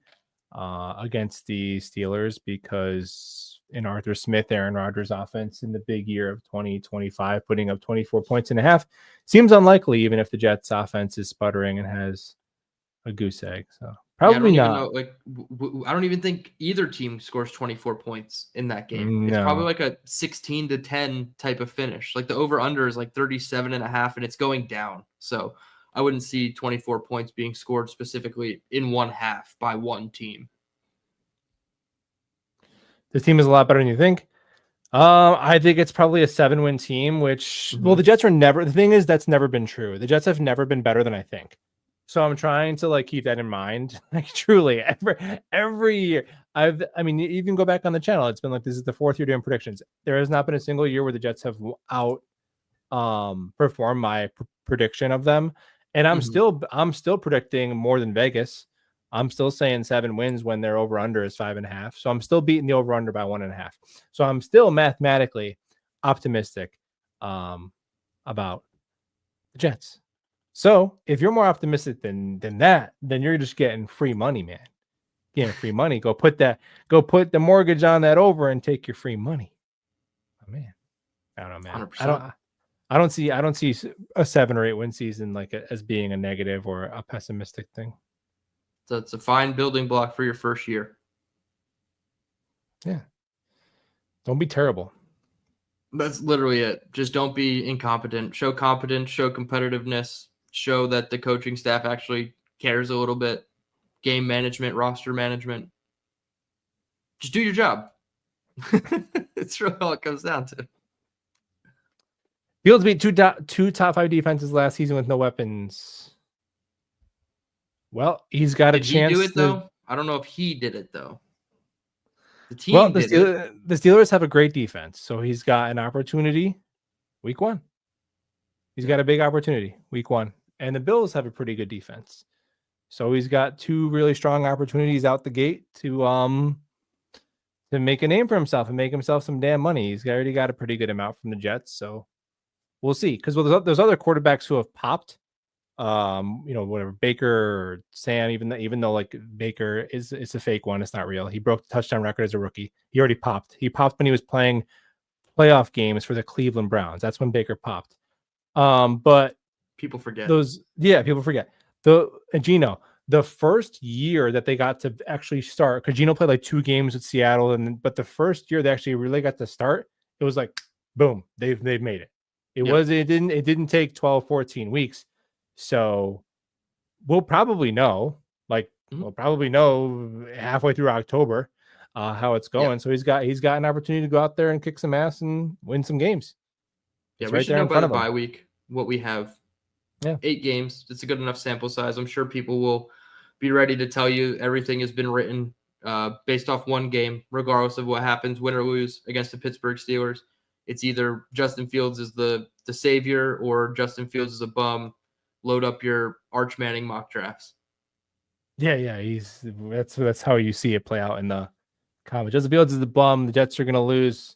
against the Steelers, because in Arthur Smith, Aaron Rodgers offense in the big year of 2025, putting up 24 points and a half seems unlikely, even if the Jets offense is sputtering and has a goose egg. So probably not. I don't even think either team scores 24 points in that game. No. It's probably like a 16-10 type of finish. Like, the over-under is like 37.5, and it's going down. So I wouldn't see 24 points being scored specifically in one half by one team. This team is a lot better than you think. I think it's probably a 7-win team, which, well, the Jets are never, the thing is, that's never been true. The Jets have never been better than I think. So I'm trying to like keep that in mind. Like truly, every year, I mean, you can go back on the channel. It's been like, this is the 4th year doing predictions. There has not been a single year where the Jets have out perform my prediction of them. And I'm still predicting more than Vegas. I'm still saying 7 wins when their over under is 5.5. So I'm still beating the over under by 1.5. So I'm still mathematically optimistic about the Jets. So if you're more optimistic than that, then you're just getting free money, man. Getting free money. Go put the mortgage on that over and take your free money. Oh man. I don't know, man. 100%. I don't see a 7 or 8 win season like as being a negative or a pessimistic thing. So it's a fine building block for your first year. Yeah. Don't be terrible. That's literally it. Just don't be incompetent. Show competence, show competitiveness, show that the coaching staff actually cares a little bit. Game management, roster management. Just do your job. It's really all it comes down to. Fields beat two top 5 defenses last season with no weapons. Well, he's got a chance. Did he do it though? I don't know if he did it though. The team well, did it. The Steelers have a great defense, so he's got an opportunity week 1. He's got a big opportunity week 1. And the Bills have a pretty good defense. So he's got 2 really strong opportunities out the gate to make a name for himself and make himself some damn money. He's already got a pretty good amount from the Jets, so we'll see. Because there's other quarterbacks who have popped. Whatever, Baker or Sam, even though like Baker is a fake one, it's not real. He broke the touchdown record as a rookie. He already popped. He popped when he was playing playoff games for the Cleveland Browns. That's when Baker popped. But people forget people forget. Gino, the first year that they got to actually start, because Gino played like 2 games with Seattle, but the first year they actually really got to start, it was like boom, they've made it. It didn't take 12, 14 weeks. So we'll probably know, we'll probably know halfway through October how it's going. So he's got an opportunity to go out there and kick some ass and win some games. Yeah, we should know by the bye week what we have. Yeah, 8 games. It's a good enough sample size. I'm sure people will be ready to tell you everything has been written based off 1 game, regardless of what happens, win or lose against the Pittsburgh Steelers. It's either Justin Fields is the savior or Justin Fields is a bum. Load up your Arch Manning mock drafts. Yeah, that's how you see it play out in the comics. Justin Fields is the bum. The Jets are going to lose.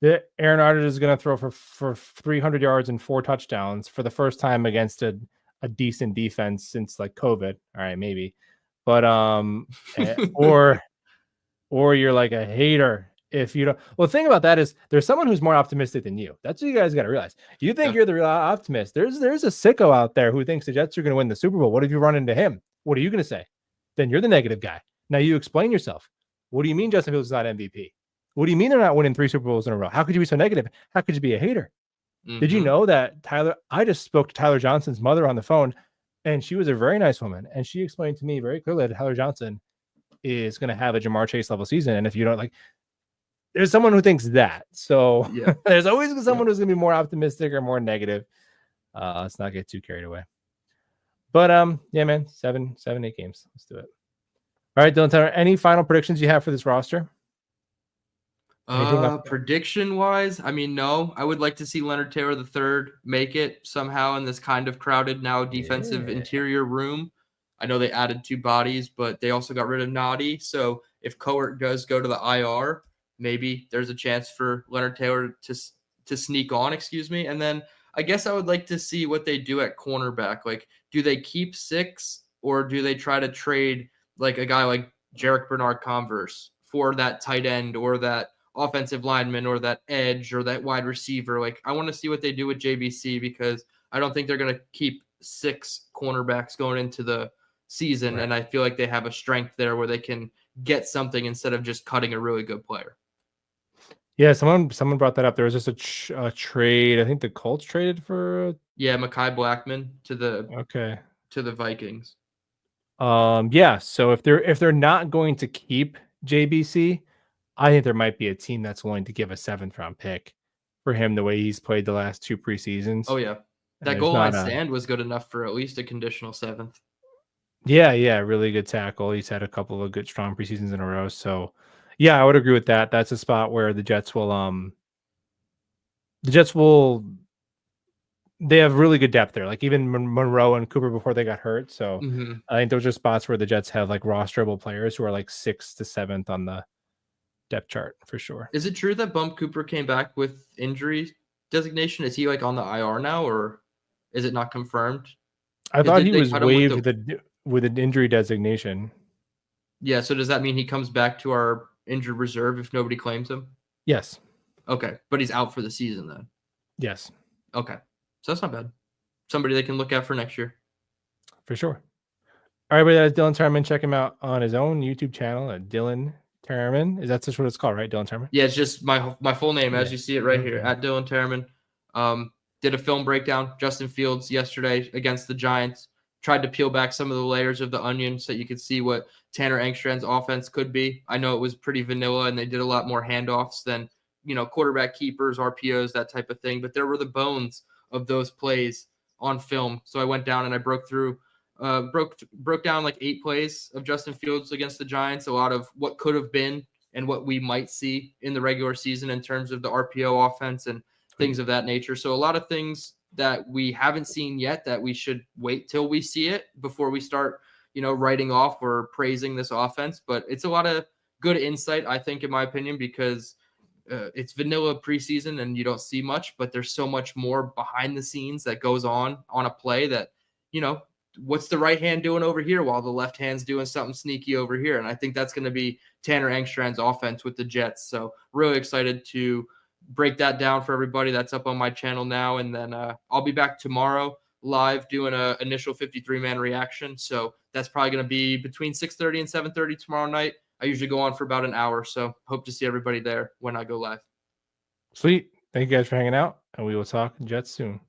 Aaron Rodgers is going to throw for 300 yards and 4 touchdowns for the first time against a decent defense since like COVID. All right, maybe, but or you're like a hater if you don't. Well, the thing about that is there's someone who's more optimistic than you. That's what you guys got to realize. You think you're the real optimist. There's a sicko out there who thinks the Jets are going to win the Super Bowl. What if you run into him? What are you going to say? Then you're the negative guy. Now you explain yourself. What do you mean Justin Fields is not MVP? What do you mean they're not winning 3 Super Bowls in a row? How could you be so negative? How could you be a hater? Did you know that I just spoke to Tyler Johnson's mother on the phone, and she was a very nice woman, and she explained to me very clearly that Tyler Johnson is going to have a Jamar Chase level season. And if you don't there's someone who thinks that. So there's always someone who's going to be more optimistic or more negative. Let's not get too carried away. But yeah, man, 7, 8 games. Let's do it. All right, Dylan Tanner, any final predictions you have for this roster? Prediction wise, I mean, no. I would like to see Leonard Taylor III make it somehow in this kind of crowded now defensive interior room. I know they added 2 bodies, but they also got rid of Noddy. So if Coert does go to the IR, maybe there's a chance for Leonard Taylor to sneak on, And then I guess I would like to see what they do at cornerback. Like, do they keep 6 or do they try to trade like a guy like Jarek Bernard-Converse for that tight end or that offensive lineman or that edge or that wide receiver? Like, I want to see what they do with JBC because I don't think they're going to keep 6 cornerbacks going into the season. Right. And I feel like they have a strength there where they can get something instead of just cutting a really good player. Yeah, someone brought that up. There was just a trade. I think the Colts traded for Mekhi Blackman to the Vikings. Yeah. So if they're not going to keep JBC, I think there might be a team that's willing to give a 7th-round pick for him the way he's played the last 2 preseasons. Oh yeah, And that there's goal line not a stand was good enough for at least a conditional 7th. yeah, really good tackle. He's had a couple of good strong preseasons in a row. So yeah, I would agree with that. That's a spot where the Jets will they have really good depth there. Like even Monroe and Cooper before they got hurt. So Mhm. I think those are spots where the Jets have like rosterable players who are like 6th to 7th on the depth chart for sure. Is it true that Bump Cooper came back with injury designation? Is he like on the IR now, or is it not confirmed? I thought Did he they was cut him with the? waived with an injury designation. Yeah, so does that mean he comes back to our injured reserve if nobody claims him? Yes. Okay, but he's out for the season then. Yes. Okay, so that's not bad. Somebody they can look at for next year. For sure. All right, but that's Dylan Terman. Check him out on his own YouTube channel at Dylan Terman. Is that just what it's called, right? Dylan Terman? Yeah, it's just my full name as you see it right here Okay. at Dylan Terman. Did a film breakdown. Justin Fields yesterday against the Giants. Tried to peel back some of the layers of the onion so you could see what Tanner Engstrand's offense could be. I know it was pretty vanilla and they did a lot more handoffs than, quarterback keepers, RPOs, that type of thing. But there were the bones of those plays on film. So I went down and I broke down like 8 plays of Justin Fields against the Giants. A lot of what could have been and what we might see in the regular season in terms of the RPO offense and things of that nature. So a lot of things that we haven't seen yet that we should wait till we see it before we start, writing off or praising this offense. But it's a lot of good insight, I think, in my opinion, because it's vanilla preseason and you don't see much, but there's so much more behind the scenes that goes on a play that, what's the right hand doing over here while the left hand's doing something sneaky over here? And I think that's going to be Tanner Engstrand's offense with the Jets. So really excited to break that down for everybody. That's up on my channel now. And then I'll be back tomorrow live doing an initial 53-man reaction. So that's probably going to be between 6:30 and 7:30 tomorrow night. I usually go on for about an hour. So hope to see everybody there when I go live. Sweet. Thank you guys for hanging out, and we will talk Jets soon.